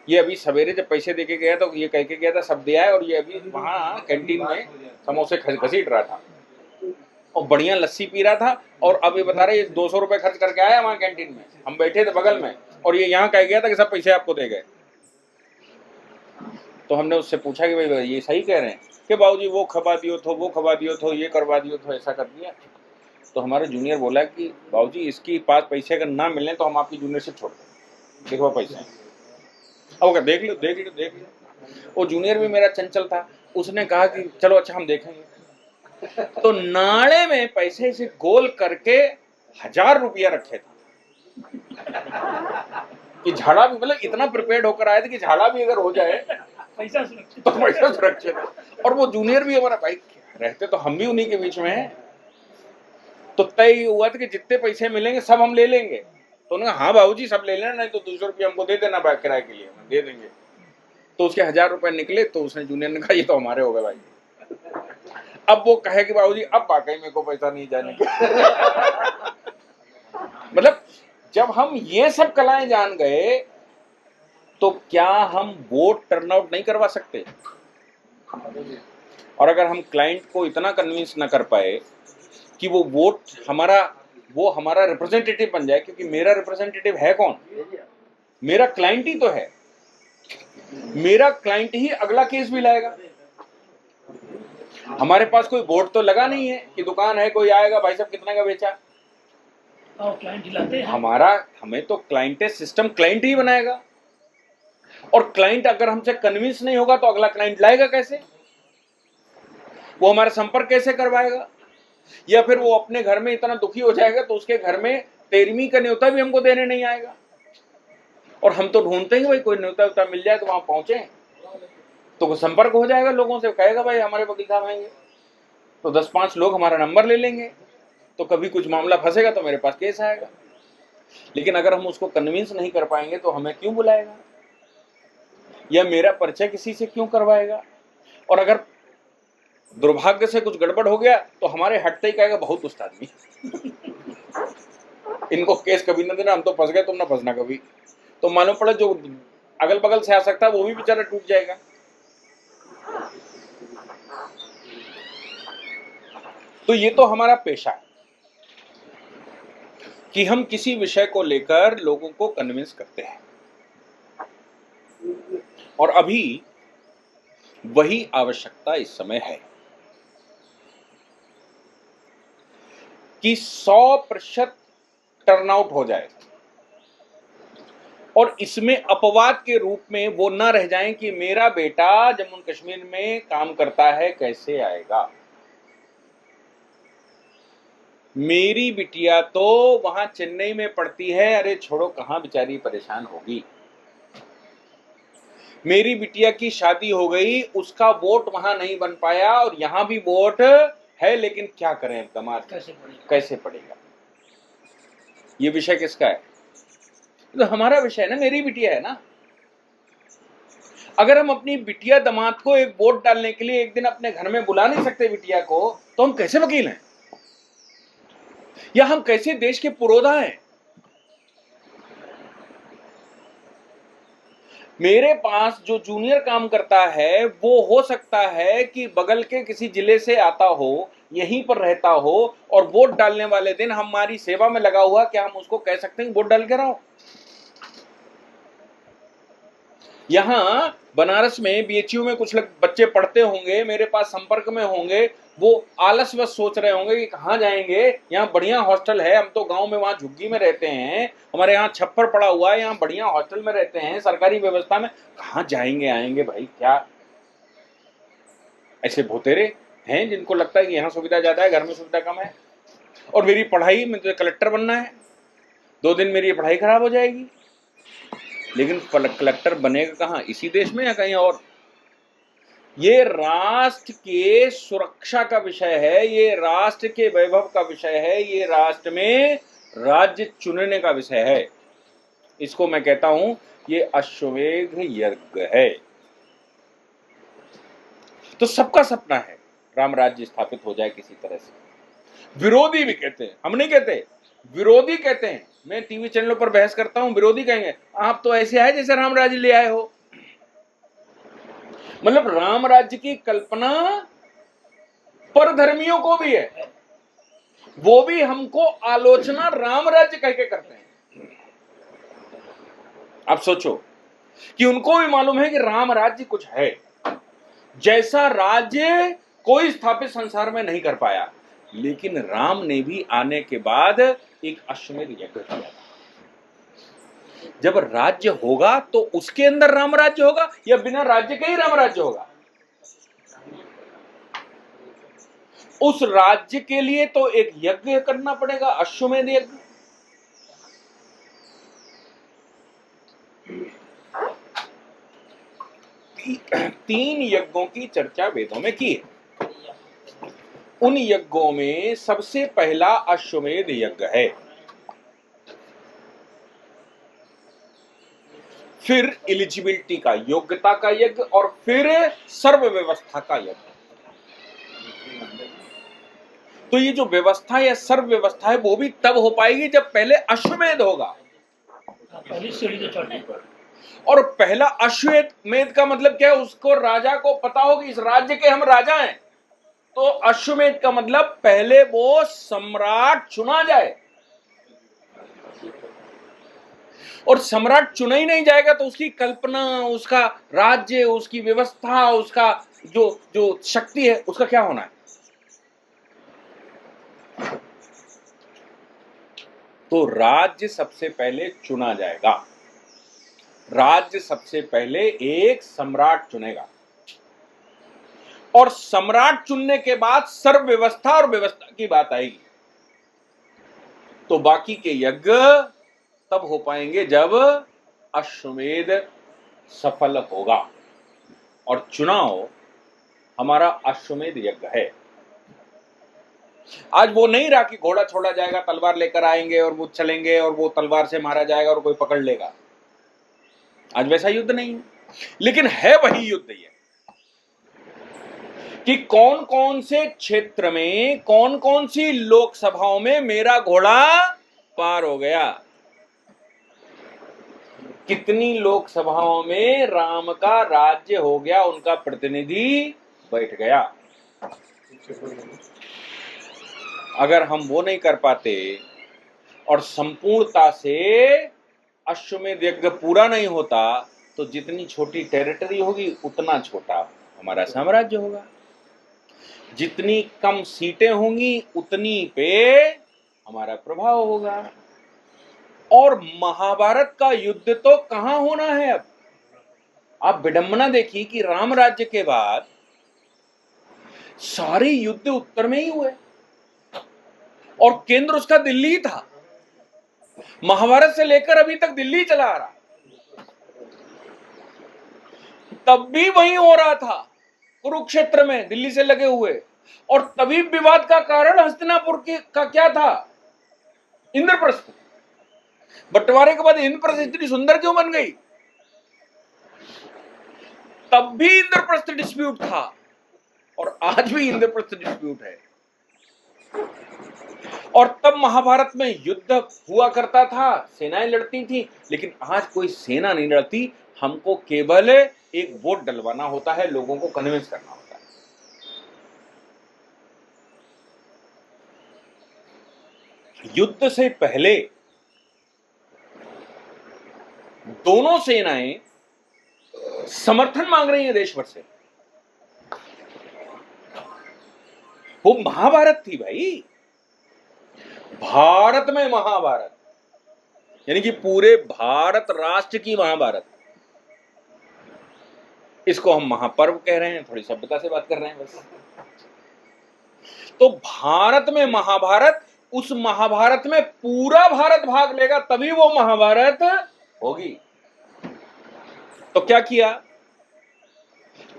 ये अभी सवेरे जब पैसे देके गया तो ये कह के गया था सब दिया है, और ये अभी वहाँ कैंटीन में समोसे घसीट रहा था और बढ़िया लस्सी पी रहा था, और अब ये बता रहे 200 रुपये खर्च करके आया वहाँ कैंटीन में, हम बैठे थे बगल में, और ये यहाँ कह गया था कि सब पैसे आपको दे गए। तो हमने उससे पूछा कि भाई ये सही कह रहे हैं कि बाबूजी वो खबा दियो थो, वो खबा दियो थो, ये करवा दियो थो, ऐसा कर दिया। तो हमारे जूनियर बोला कि बाबूजी इसकी पास पैसे अगर ना मिलने तो हम आपकी जूनियरशिप छोड़ दें, देखो पैसे। अब देख लो देख लो देख लो। वो जूनियर भी मेरा चंचल था, उसने कहा कि चलो अच्छा हम देखेंगे। तो नाले में पैसे से गोल करके 1000 रुपया रखे था कि झाड़ा भी, मतलब इतना प्रिपेयर्ड होकर आए थे कि झाड़ा भी अगर हो जाए पैसा सुरक्षित, तो पैसा सुरक्षित है। और वो जूनियर भी हमारा भाई रहते तो हम भी उन्हीं के बीच में हैं। तो तय हुआ था कि जितने पैसे मिलेंगे सब हम ले लेंगे। तो उन्होंने हाँ बाबूजी सब ले लेना, नहीं तो 200 रुपये हमको दे देना किराए के लिए, हम दे देंगे। तो उसके 1000 रुपए निकले, तो उसने जूनियर ने कहा ये तो हमारे हो गए भाई। अब वो कहे कि बाबूजी अब वाकई मेरे को पैसा नहीं जाने का। मतलब जब हम ये सब कलाएं जान गए तो क्या हम वोट टर्नआउट नहीं करवा सकते? और अगर हम क्लाइंट को इतना कन्विंस ना कर पाए कि वो वोट हमारा रिप्रेजेंटेटिव बन जाए, क्योंकि मेरा रिप्रेजेंटेटिव है कौन? मेरा क्लाइंट ही तो है। मेरा क्लाइंट ही अगला केस भी लाएगा। हमारे पास कोई बोर्ड तो लगा नहीं है कि दुकान है, कोई आएगा भाई साहब कितना का बेचा, और क्लाइंट हिलाते हैं। हमें तो क्लाइंट सिस्टम क्लाइंट ही बनाएगा। और क्लाइंट अगर हमसे कन्विंस नहीं होगा तो अगला क्लाइंट लाएगा कैसे? वो हमारा संपर्क कैसे करवाएगा? या फिर वो अपने घर में इतना दुखी हो जाएगा तो उसके घर में 13वीं का न्योता भी हमको देने नहीं आएगा। और हम तो ढूंढते हैं भाई कोई न्योता मिल जाए तो वहां पहुंचे, तो संपर्क हो जाएगा लोगों से, कहेगा भाई हमारे वकील साहब आएंगे, तो 10-5 लोग हमारा नंबर ले लेंगे, तो कभी कुछ मामला फंसेगा तो मेरे पास केस आएगा। लेकिन अगर हम उसको कन्विंस नहीं कर पाएंगे तो हमें क्यों बुलाएगा, या मेरा परिचय किसी से क्यों करवाएगा? और अगर दुर्भाग्य से कुछ गड़बड़ हो गया तो हमारे हटते ही कहेगा बहुत दुष्ट आदमी, इनको केस कभी ना देना, हम तो फंस गए, तुम ना फंसना कभी। तो मालूम पड़े जो अगल बगल से आ सकता है वो भी बेचारा टूट जाएगा। तो ये तो हमारा पेशा है कि हम किसी विषय को लेकर लोगों को कन्विंस करते हैं। और अभी वही आवश्यकता इस समय है कि 100% टर्नआउट हो जाए और इसमें अपवाद के रूप में वो ना रह जाएं कि मेरा बेटा जम्मू कश्मीर में काम करता है कैसे आएगा, मेरी बिटिया तो वहां चेन्नई में पढ़ती है, अरे छोड़ो कहां बेचारी परेशान होगी, मेरी बिटिया की शादी हो गई, उसका वोट वहां नहीं बन पाया और यहां भी वोट है, लेकिन क्या करें दामाद कैसे पड़ेगा? ये विषय किसका है? तो हमारा विषय है ना, मेरी बिटिया है ना। अगर हम अपनी बिटिया दामाद को एक वोट डालने के लिए एक दिन अपने घर में बुला नहीं सकते बिटिया को, तो हम कैसे वकील हैं? या हम कैसे देश के पुरोधा हैं? मेरे पास जो जूनियर काम करता है वो हो सकता है कि बगल के किसी जिले से आता हो, यहीं पर रहता हो, और वोट डालने वाले दिन हमारी सेवा में लगा हुआ, क्या हम उसको कह सकते हैं वोट डाल के रहो? यहां बनारस में बीएचयू में कुछ बच्चे पढ़ते होंगे, मेरे पास संपर्क में होंगे, वो आलसवश सोच रहे होंगे कि कहाँ जाएंगे, यहाँ बढ़िया हॉस्टल है, हम तो गांव में वहां झुग्गी में रहते हैं, हमारे यहाँ छप्पर पड़ा हुआ है, यहाँ बढ़िया हॉस्टल में रहते हैं सरकारी व्यवस्था में, कहाँ जाएंगे आएंगे भाई? क्या ऐसे भोतेरे हैं जिनको लगता है कि यहाँ सुविधा ज्यादा है, घर में सुविधा कम है? और मेरी पढ़ाई में तो कलेक्टर बनना है, 2 दिन मेरी पढ़ाई खराब हो जाएगी। लेकिन कलेक्टर बनेगा कहाँ? इसी देश में या कहीं और? ये राष्ट्र के सुरक्षा का विषय है, ये राष्ट्र के वैभव का विषय है, ये राष्ट्र में राज्य चुनने का विषय है। इसको मैं कहता हूं ये अश्वमेध यज्ञ है। तो सबका सपना है राम राज्य स्थापित हो जाए किसी तरह से। विरोधी भी कहते हैं, हम नहीं कहते, विरोधी कहते हैं। मैं टीवी चैनलों पर बहस करता हूं, विरोधी कहेंगे आप तो ऐसे आए जैसे राम राज्य ले आए हो। मतलब राम राज्य की कल्पना परधर्मियों को भी है, वो भी हमको आलोचना राम राज्य कह के करते हैं। आप सोचो कि उनको भी मालूम है कि राम राज्य कुछ है, जैसा राज्य कोई स्थापित संसार में नहीं कर पाया, लेकिन राम ने भी आने के बाद एक अश्वमेध यज्ञ किया। जब राज्य होगा तो उसके अंदर राम राज्य होगा या बिना राज्य के ही राम राज्य होगा? उस राज्य के लिए तो एक यज्ञ करना पड़ेगा, अश्वमेध यज्ञ। तीन यज्ञों की चर्चा वेदों में की है। उन यज्ञों में सबसे पहला अश्वमेध यज्ञ है। फिर एलिजिबिलिटी का, योग्यता का यज्ञ, और फिर सर्व व्यवस्था का यज्ञ। तो ये जो व्यवस्था या सर्व व्यवस्था है वो भी तब हो पाएगी जब पहले अश्वमेध होगा। पहली सीढ़ी तो चढ़ने पर और पहला अश्वमेध का मतलब क्या है? उसको राजा को पता हो कि इस राज्य के हम राजा हैं। तो अश्वमेध का मतलब पहले वो सम्राट चुना जाए, और सम्राट चुना ही नहीं जाएगा तो उसकी कल्पना, उसका राज्य, उसकी व्यवस्था, उसका जो जो शक्ति है, उसका क्या होना है? तो राज्य सबसे पहले चुना जाएगा। राज्य सबसे पहले एक सम्राट चुनेगा, और सम्राट चुनने के बाद सर्व व्यवस्था और व्यवस्था की बात आएगी। तो बाकी के यज्ञ तब हो पाएंगे जब अश्वमेध सफल होगा। और चुनाव हमारा अश्वमेध यज्ञ है। आज वो नहीं रहा कि घोड़ा छोड़ा जाएगा, तलवार लेकर आएंगे और वो चलेंगे और वो तलवार से मारा जाएगा और कोई पकड़ लेगा। आज वैसा युद्ध नहीं है, लेकिन है वही युद्ध ये कि कौन कौन से क्षेत्र में, कौन कौन सी लोकसभाओं में मेरा घोड़ा पार हो गया, कितनी लोकसभाओं में राम का राज्य हो गया, उनका प्रतिनिधि बैठ गया। अगर हम वो नहीं कर पाते और संपूर्णता से अश्वमेध यज्ञ पूरा नहीं होता, तो जितनी छोटी टेरिटरी होगी उतना छोटा हमारा साम्राज्य होगा, जितनी कम सीटें होंगी उतनी पे हमारा प्रभाव होगा। और महाभारत का युद्ध तो कहां होना है अब? आप विडंबना देखिए कि राम राज्य के बाद सारे युद्ध उत्तर में ही हुए और केंद्र उसका दिल्ली था। महाभारत से लेकर अभी तक दिल्ली चला आ रहा, तब भी वही हो रहा था कुरुक्षेत्र में, दिल्ली से लगे हुए। और तभी विवाद का कारण हस्तिनापुर का क्या था? इंद्रप्रस्थ। बंटवारे के बाद इंद्रप्रस्थ इतनी सुंदर क्यों बन गई? तब भी इंद्रप्रस्थ डिस्प्यूट था और आज भी इंद्रप्रस्थ डिस्प्यूट है। और तब महाभारत में युद्ध हुआ करता था, सेनाएं लड़ती थी, लेकिन आज कोई सेना नहीं लड़ती। हमको केवल एक वोट डलवाना होता है, लोगों को कन्विंस करना होता है। युद्ध से पहले दोनों सेनाएं समर्थन मांग रही हैं देश भर से। वो महाभारत थी भाई, भारत में महाभारत, यानी कि पूरे भारत राष्ट्र की महाभारत। इसको हम महापर्व कह रहे हैं, थोड़ी सभ्यता से बात कर रहे हैं बस। तो भारत में महाभारत, उस महाभारत में पूरा भारत भाग लेगा तभी वो महाभारत होगी। तो क्या किया?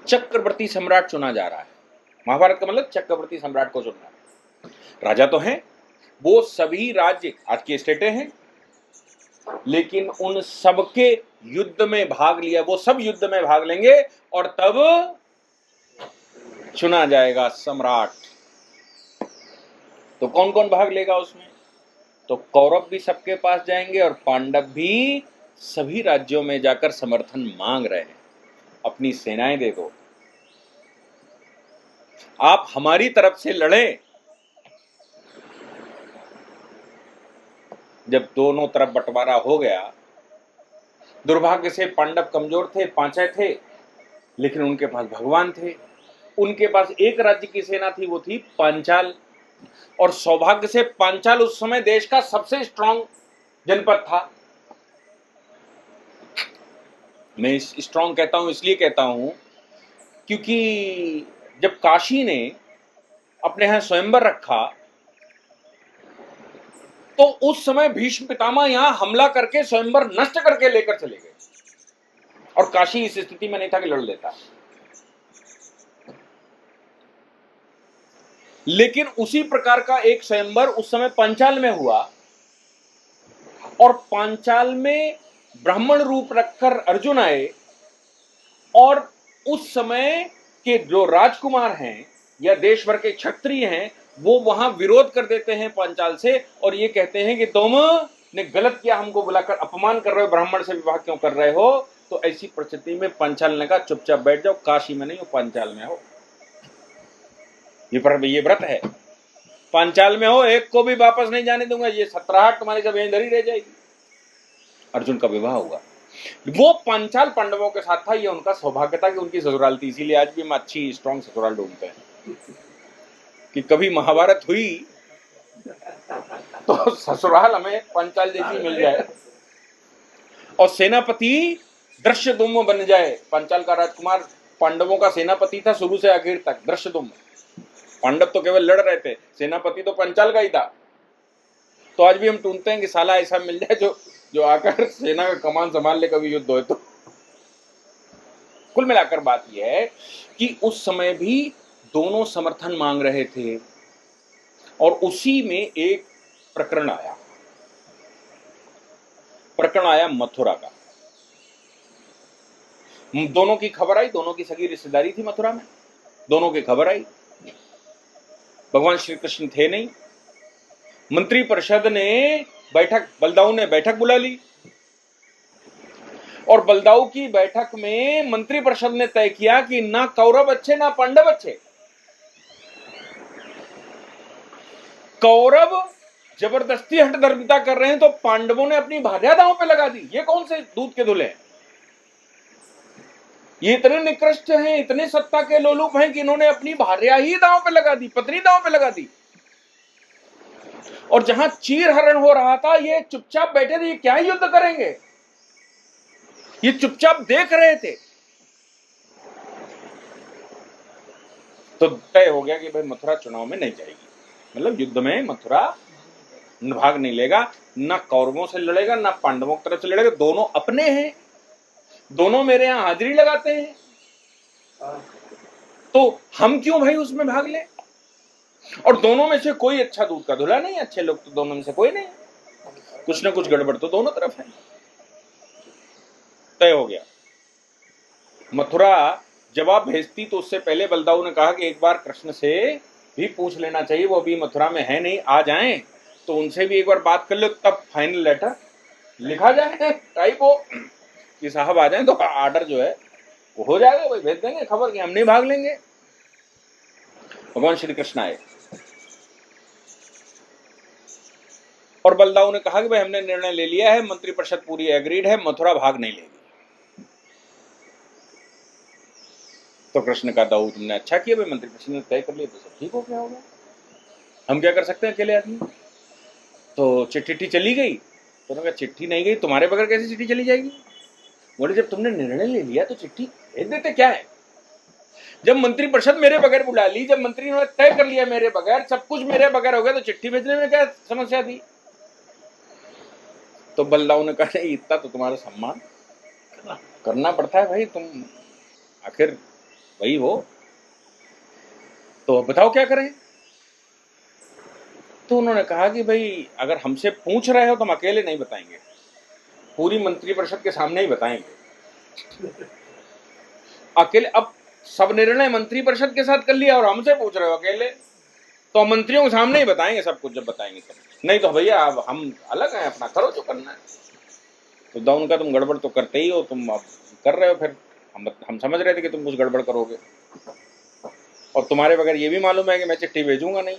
चक्रवर्ती सम्राट चुना जा रहा है। महाभारत का मतलब चक्रवर्ती सम्राट को चुनना। राजा तो हैं, वो सभी राज्य आज की स्टेटें हैं, लेकिन उन सबके युद्ध में भाग लिया, वो सब युद्ध में भाग लेंगे और तब चुना जाएगा सम्राट। तो कौन कौन भाग लेगा उसमें? तो कौरव भी सबके पास जाएंगे और पांडव भी सभी राज्यों में जाकर समर्थन मांग रहे हैं, अपनी सेनाएं दे दो, आप हमारी तरफ से लड़ें। जब दोनों तरफ बंटवारा हो गया, दुर्भाग्य से पांडव कमजोर थे, पांचे थे, लेकिन उनके पास भगवान थे। उनके पास एक राज्य की सेना थी, वो थी पांचाल। और सौभाग्य से पांचाल उस समय देश का सबसे स्ट्रांग जनपद था। मैं स्ट्रांग कहता हूं इसलिए कहता हूं क्योंकि जब काशी ने अपने यहां स्वयंवर रखा, तो उस समय भीष्म पितामह यहां हमला करके स्वयंवर नष्ट करके लेकर चले गए, और काशी इस स्थिति में नहीं था कि लड़ लेता। लेकिन उसी प्रकार का एक स्वयंवर उस समय पांचाल में हुआ, और पांचाल में ब्राह्मण रूप रखकर अर्जुन आए और उस समय के जो राजकुमार हैं या देश भर के क्षत्रिय हैं वो वहां विरोध कर देते हैं पांचाल से और ये कहते हैं कि तुमने गलत किया, हमको बुलाकर अपमान कर रहे हो, ब्राह्मण से विवाह क्यों कर रहे हो। तो ऐसी परिस्थिति में पांचाल ने कहा चुपचाप बैठ जाओ, काशी में नहीं हो पांचाल में हो, ये व्रत है, पांचाल में हो, एक को भी वापस नहीं जाने दूंगा, ये 17 तुम्हारी सब यहीं धरी रह जाएगी। अर्जुन का विवाह हुआ। वो पांचाल पांडवों के साथ था, ये उनका सौभाग्य था कि उनकी ससुराल थी। इसीलिए आज भी हम अच्छी स्ट्रॉन्ग ससुराल ढूंढते हैं कि कभी महाभारत हुई तो ससुराल हमें पांचाल जैसी मिल जाए और सेनापति दृश्यदुम्न बन जाए। पांचाल का राजकुमार पांडवों का सेनापति था शुरू से आखिर तक, दृश्यदुम्न। पांडव तो केवल लड़ रहे थे, सेनापति तो पांचाल का ही था। तो आज भी हम ढूंढते हैं कि साला ऐसा मिल जाए जो आकर सेना का कमान संभाल ले कभी युद्ध हो तो। कुल मिलाकर बात यह है कि उस समय भी दोनों समर्थन मांग रहे थे और उसी में एक प्रकरण आया मथुरा का। दोनों की खबर आई, दोनों की सगी रिश्तेदारी थी मथुरा में, दोनों की खबर आई। भगवान श्री कृष्ण थे नहीं, मंत्री परिषद ने बलदाऊ ने बैठक बुला ली और बलदाऊ की बैठक में मंत्री परिषद ने तय किया कि ना कौरव अच्छे ना पांडव अच्छे। कौरव जबरदस्ती हठधर्मिता कर रहे हैं तो पांडवों ने अपनी भार्या दांव पे लगा दी। ये कौन से दूध के धुले हैं? ये इतने निकृष्ट हैं, इतने सत्ता के लोलुप हैं कि इन्होंने अपनी भार्या ही दांव पे लगा दी, पत्नी दांव पे लगा दी। और जहां चीर हरण हो रहा था ये चुपचाप बैठे थे, ये क्या युद्ध करेंगे, ये चुपचाप देख रहे थे। तो तय हो गया कि भाई मथुरा चुनाव में नहीं जाएगी, मतलब युद्ध में मथुरा भाग नहीं लेगा, ना कौरवों से लड़ेगा ना पांडवों की तरफ से लड़ेगा। दोनों अपने हैं, दोनों मेरे यहां हाजिरी लगाते हैं, तो हम क्यों भाई उसमें भाग लें। और दोनों में से कोई अच्छा दूध का धुला नहीं, अच्छे लोग तो दोनों में से कोई नहीं, कुछ ना कुछ गड़बड़ तो दोनों तरफ है। तय हो गया। मथुरा जवाब भेजती तो उससे पहले बलदाऊ ने कहा कि एक बार कृष्ण से भी पूछ लेना चाहिए, वो अभी मथुरा में है नहीं, आ जाएं तो उनसे भी एक बार बात कर लो, तब फाइनल लेटर लिखा जाए टाइप हो कि साहब आ जाएं, तो आर्डर जो है वो हो जाएगा, वही भेज देंगे खबर कि हम नहीं भाग लेंगे। भगवान श्री कृष्ण आए और बलदाऊ ने कहा कि भाई हमने निर्णय ले लिया है, मंत्री परिषद पूरी एग्रीड है, मथुरा भाग नहीं लेगी। तो कृष्ण का दाऊ तुमने अच्छा किया भाई, मंत्री परिषद ने तय कर लिया तो सब ठीक हो गया होगा, हम क्या कर सकते हैं अकेले आदमी। तो चिट्ठी चली गई। तो उन्होंने कहा चिट्ठी नहीं गई, तुम्हारे बगैर कैसे चिट्ठी चली जाएगी। बोले जब तुमने निर्णय ले लिया तो चिट्ठी भेज देते, क्या है। जब मंत्री परिषद मेरे बगैर बुला ली, जब मंत्री ने तय कर लिया मेरे बगैर, सब कुछ मेरे बगैर हो गया, तो चिट्ठी भेजने में क्या समस्या थी। तो बलदाऊ ने कहा इतना तो तुम्हारा सम्मान करना पड़ता है भाई, तुम आखिर वही हो, तो बताओ क्या करें। तो उन्होंने कहा कि भाई अगर हमसे पूछ रहे हो तो हम अकेले नहीं बताएंगे, पूरी मंत्री परिषद के सामने ही बताएंगे अकेले। अब सब निर्णय मंत्री परिषद के साथ कर लिया और हमसे पूछ रहे हो अकेले, तो मंत्रियों के सामने ही बताएंगे सब कुछ, जब बताएंगे सब, नहीं तो भैया अब हम अलग हैं, अपना करो जो करना है। तो दाऊन का तुम गड़बड़ तो करते ही हो, तुम अब कर रहे हो, फिर हम समझ रहे थे कि तुम कुछ गड़बड़ करोगे, और तुम्हारे बगैर ये भी मालूम है कि मैं चिट्ठी भेजूंगा नहीं।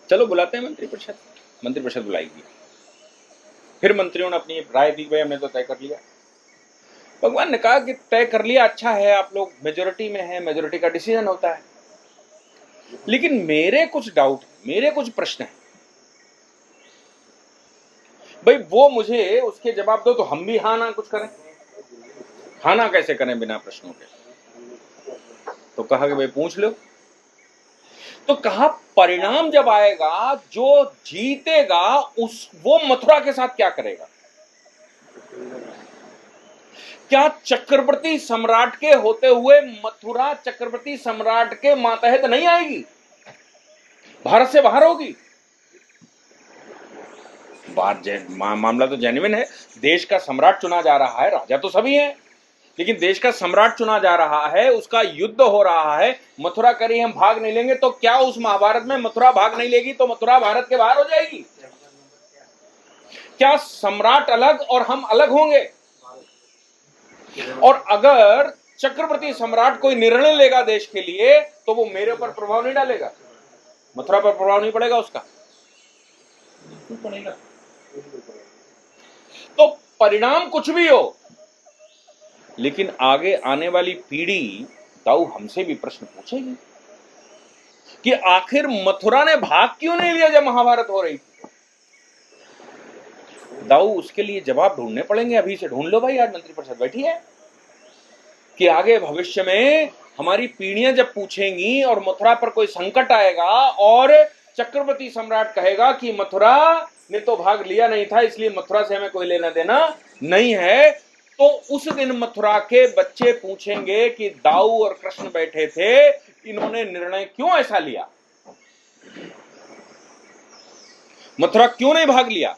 चलो बुलाते हैं मंत्री परिषद। मंत्री परिषद बुलाएगी, फिर मंत्रियों ने अपनी राय दी, भाई हमने तो तय कर लिया। भगवान ने कहा कि तय कर लिया अच्छा है, आप लोग मेजोरिटी में हैं, मेजोरिटी का डिसीजन होता है, लेकिन मेरे कुछ डाउट, मेरे कुछ प्रश्न हैं भाई, वो मुझे उसके जवाब दो, तो हम भी हाँ ना कुछ करें। हाँ ना कैसे करें बिना प्रश्नों के। तो कहा कि भाई पूछ लो। तो कहा परिणाम जब आएगा, जो जीतेगा वो मथुरा के साथ क्या करेगा। क्या चक्रवर्ती सम्राट के होते हुए मथुरा चक्रवर्ती सम्राट के मातहत नहीं आएगी, भारत से बाहर होगी। मामला तो जेन्युइन है। देश का सम्राट चुना जा रहा है, राजा तो सभी हैं, लेकिन देश का सम्राट चुना जा रहा है, उसका युद्ध हो रहा है। मथुरा करी हम भाग नहीं लेंगे तो क्या उस महाभारत में मथुरा भाग नहीं लेगी तो मथुरा भारत के बाहर हो जाएगी? क्या सम्राट अलग और हम अलग होंगे? और अगर चक्रवर्ती सम्राट कोई निर्णय लेगा देश के लिए तो वो मेरे ऊपर प्रभाव नहीं डालेगा, मथुरा पर प्रभाव नहीं पड़ेगा उसका, पड़ेगा। तो परिणाम कुछ भी हो, लेकिन आगे आने वाली पीढ़ी दाऊ हमसे भी प्रश्न पूछेगी कि आखिर मथुरा ने भाग क्यों नहीं लिया जब महाभारत हो रही थी। दाऊ उसके लिए जवाब ढूंढने पड़ेंगे, अभी से ढूंढ लो भाई, आज मंत्रिपरिषद बैठी है कि आगे भविष्य में हमारी पीढ़ियां जब पूछेंगी और मथुरा पर कोई संकट आएगा और चक्रवर्ती सम्राट कहेगा कि मथुरा ने तो भाग लिया नहीं था इसलिए मथुरा से हमें कोई लेना देना नहीं है, तो उस दिन मथुरा के बच्चे पूछेंगे कि दाऊ और कृष्ण बैठे थे, इन्होंने निर्णय क्यों ऐसा लिया, मथुरा क्यों नहीं भाग लिया।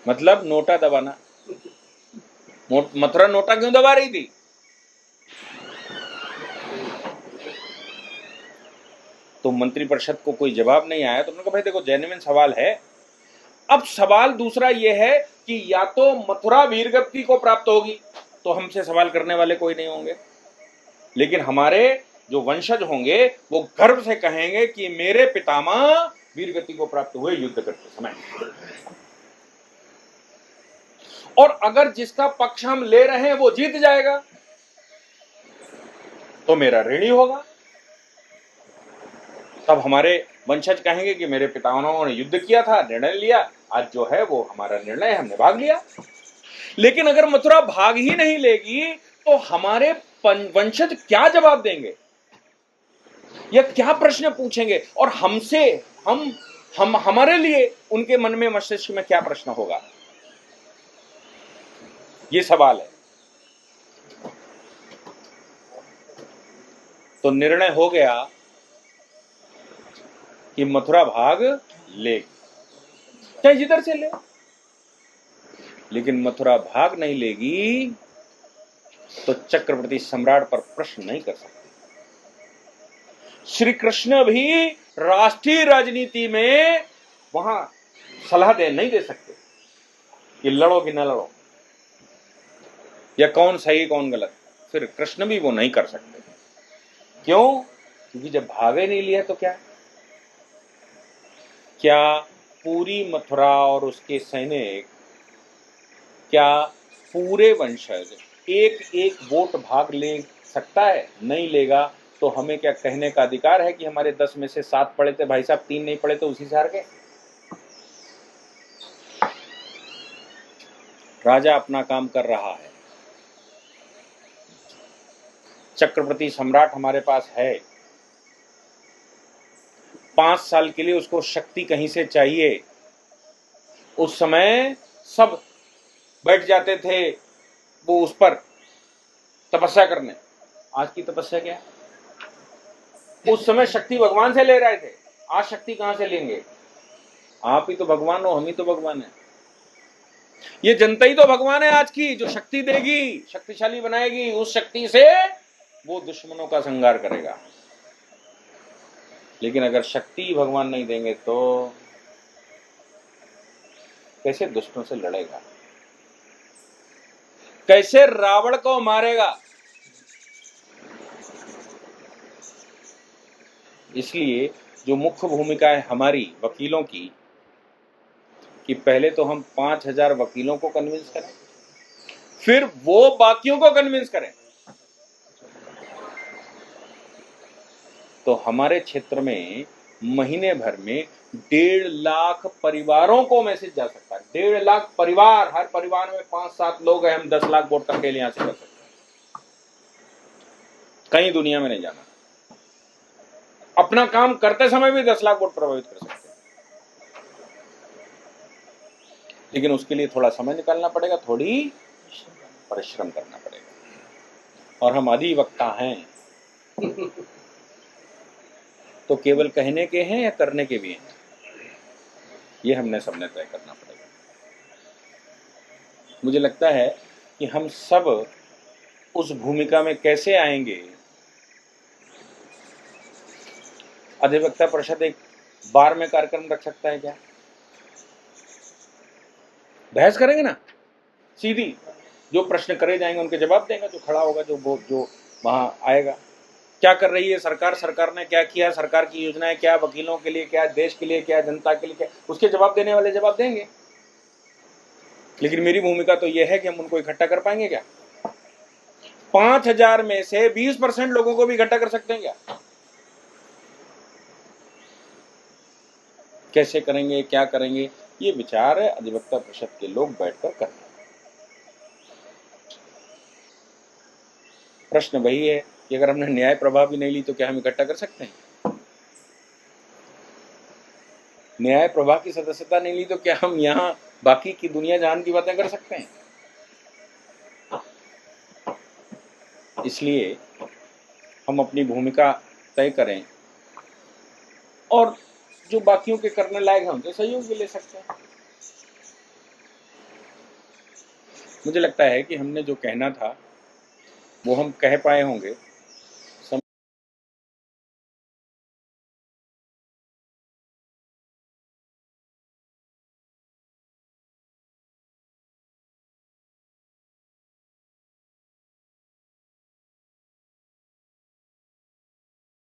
मतलब नोटा दबाना, मथुरा नोटा क्यों दबा रही थी? तो मंत्रिपरिषद को कोई जवाब नहीं आया, तो उन्होंने कहा भाई देखो जेन्युइन सवाल है। अब सवाल दूसरा यह है कि या तो मथुरा वीरगति को प्राप्त होगी तो हमसे सवाल करने वाले कोई नहीं होंगे, लेकिन हमारे जो वंशज होंगे वो गर्व से कहेंगे कि मेरे पितामह वीरगति को प्राप्त हुए युद्ध करते समय। और अगर जिसका पक्ष हम ले रहे हैं वो जीत जाएगा तो मेरा ऋणी होगा, तब हमारे वंशज कहेंगे कि मेरे पितामहों ने युद्ध किया था, निर्णय लिया, आज जो है वो हमारा निर्णय है, हमने भाग लिया। लेकिन अगर मथुरा भाग ही नहीं लेगी तो हमारे वंशज क्या जवाब देंगे या क्या प्रश्न पूछेंगे, और हमसे हमारे लिए उनके मन में मस्तिष्क में क्या प्रश्न होगा, ये सवाल है। तो निर्णय हो गया कि मथुरा भाग ले, चाहे जिधर से ले, लेकिन मथुरा भाग नहीं लेगी तो चक्रवर्ती सम्राट पर प्रश्न नहीं कर सकते। श्री कृष्ण भी राष्ट्रीय राजनीति में वहां सलाह नहीं दे सकते कि लड़ो कि ना लड़ो या कौन सही कौन गलत, फिर कृष्ण भी वो नहीं कर सकते। क्यों? क्योंकि जब भागे नहीं लिया तो क्या पूरी मथुरा और उसके सैनिक, क्या पूरे वंशज एक एक वोट भाग ले सकता है? नहीं लेगा तो हमें क्या कहने का अधिकार है कि हमारे 10 में से 7 पढ़े थे भाई साहब, 3 नहीं पढ़े तो उसी से हार गए? राजा अपना काम कर रहा है, चक्रवर्ती सम्राट हमारे पास है, 5 साल के लिए उसको शक्ति कहीं से चाहिए। उस समय सब बैठ जाते थे वो उस पर तपस्या करने, आज की तपस्या क्या? उस समय शक्ति भगवान से ले रहे थे, आज शक्ति कहां से लेंगे? आप ही तो भगवान हो, हम ही तो भगवान है। ये जनता ही तो भगवान है आज की, जो शक्ति देगी, शक्तिशाली बनाएगी, उस शक्ति से वो दुश्मनों का संहार करेगा। लेकिन अगर शक्ति भगवान नहीं देंगे तो कैसे दुष्टों से लड़ेगा, कैसे रावण को मारेगा? इसलिए जो मुख्य भूमिका है हमारी वकीलों की, कि पहले तो हम 5000 वकीलों को कन्विंस करें, फिर वो बाकियों को कन्विंस करें। तो हमारे क्षेत्र में महीने भर में 1.5 लाख परिवारों को मैसेज जा सकता है। 1.5 लाख परिवार, हर परिवार में 5-7 लोग हैं, हम 10 लाख वोट अकेले यहां से कर सकते हैं, कहीं दुनिया में नहीं जाना। अपना काम करते समय भी 10 लाख वोट प्रभावित कर सकते हैं, लेकिन उसके लिए थोड़ा समय निकालना पड़ेगा, थोड़ी परिश्रम करना पड़ेगा। और हम अधिवक्ता हैं, तो केवल कहने के हैं या करने के भी हैं, ये हमने सबने तय करना पड़ेगा। मुझे लगता है कि हम सब उस भूमिका में कैसे आएंगे। अधिवक्ता परिषद एक बार में कार्यक्रम रख सकता है क्या? बहस करेंगे ना, सीधी जो प्रश्न करे जाएंगे उनके जवाब देगा, जो खड़ा होगा, जो वहां आएगा। क्या कर रही है सरकार, सरकार ने क्या किया, सरकार की योजनाएं क्या, वकीलों के लिए क्या, देश के लिए क्या, जनता के लिए क्या, उसके जवाब देने वाले जवाब देंगे। लेकिन मेरी भूमिका तो यह है कि हम उनको इकट्ठा कर पाएंगे क्या? 5,000 में से 20% लोगों को भी इकट्ठा कर सकते हैं क्या? कैसे करेंगे, क्या करेंगे, ये विचार अधिवक्ता परिषद के लोग बैठकर करते हैं। प्रश्न वही है कि अगर हमने न्याय प्रवाह भी नहीं ली तो क्या हम इकट्ठा कर सकते हैं? न्याय प्रवाह की सदस्यता नहीं ली तो क्या हम यहाँ बाकी की दुनिया जहान की बातें कर सकते हैं? इसलिए हम अपनी भूमिका तय करें और जो बाकियों के करने लायक हैं उनसे सहयोग भी ले सकते हैं। मुझे लगता है कि हमने जो कहना था वो हम कह पाए होंगे।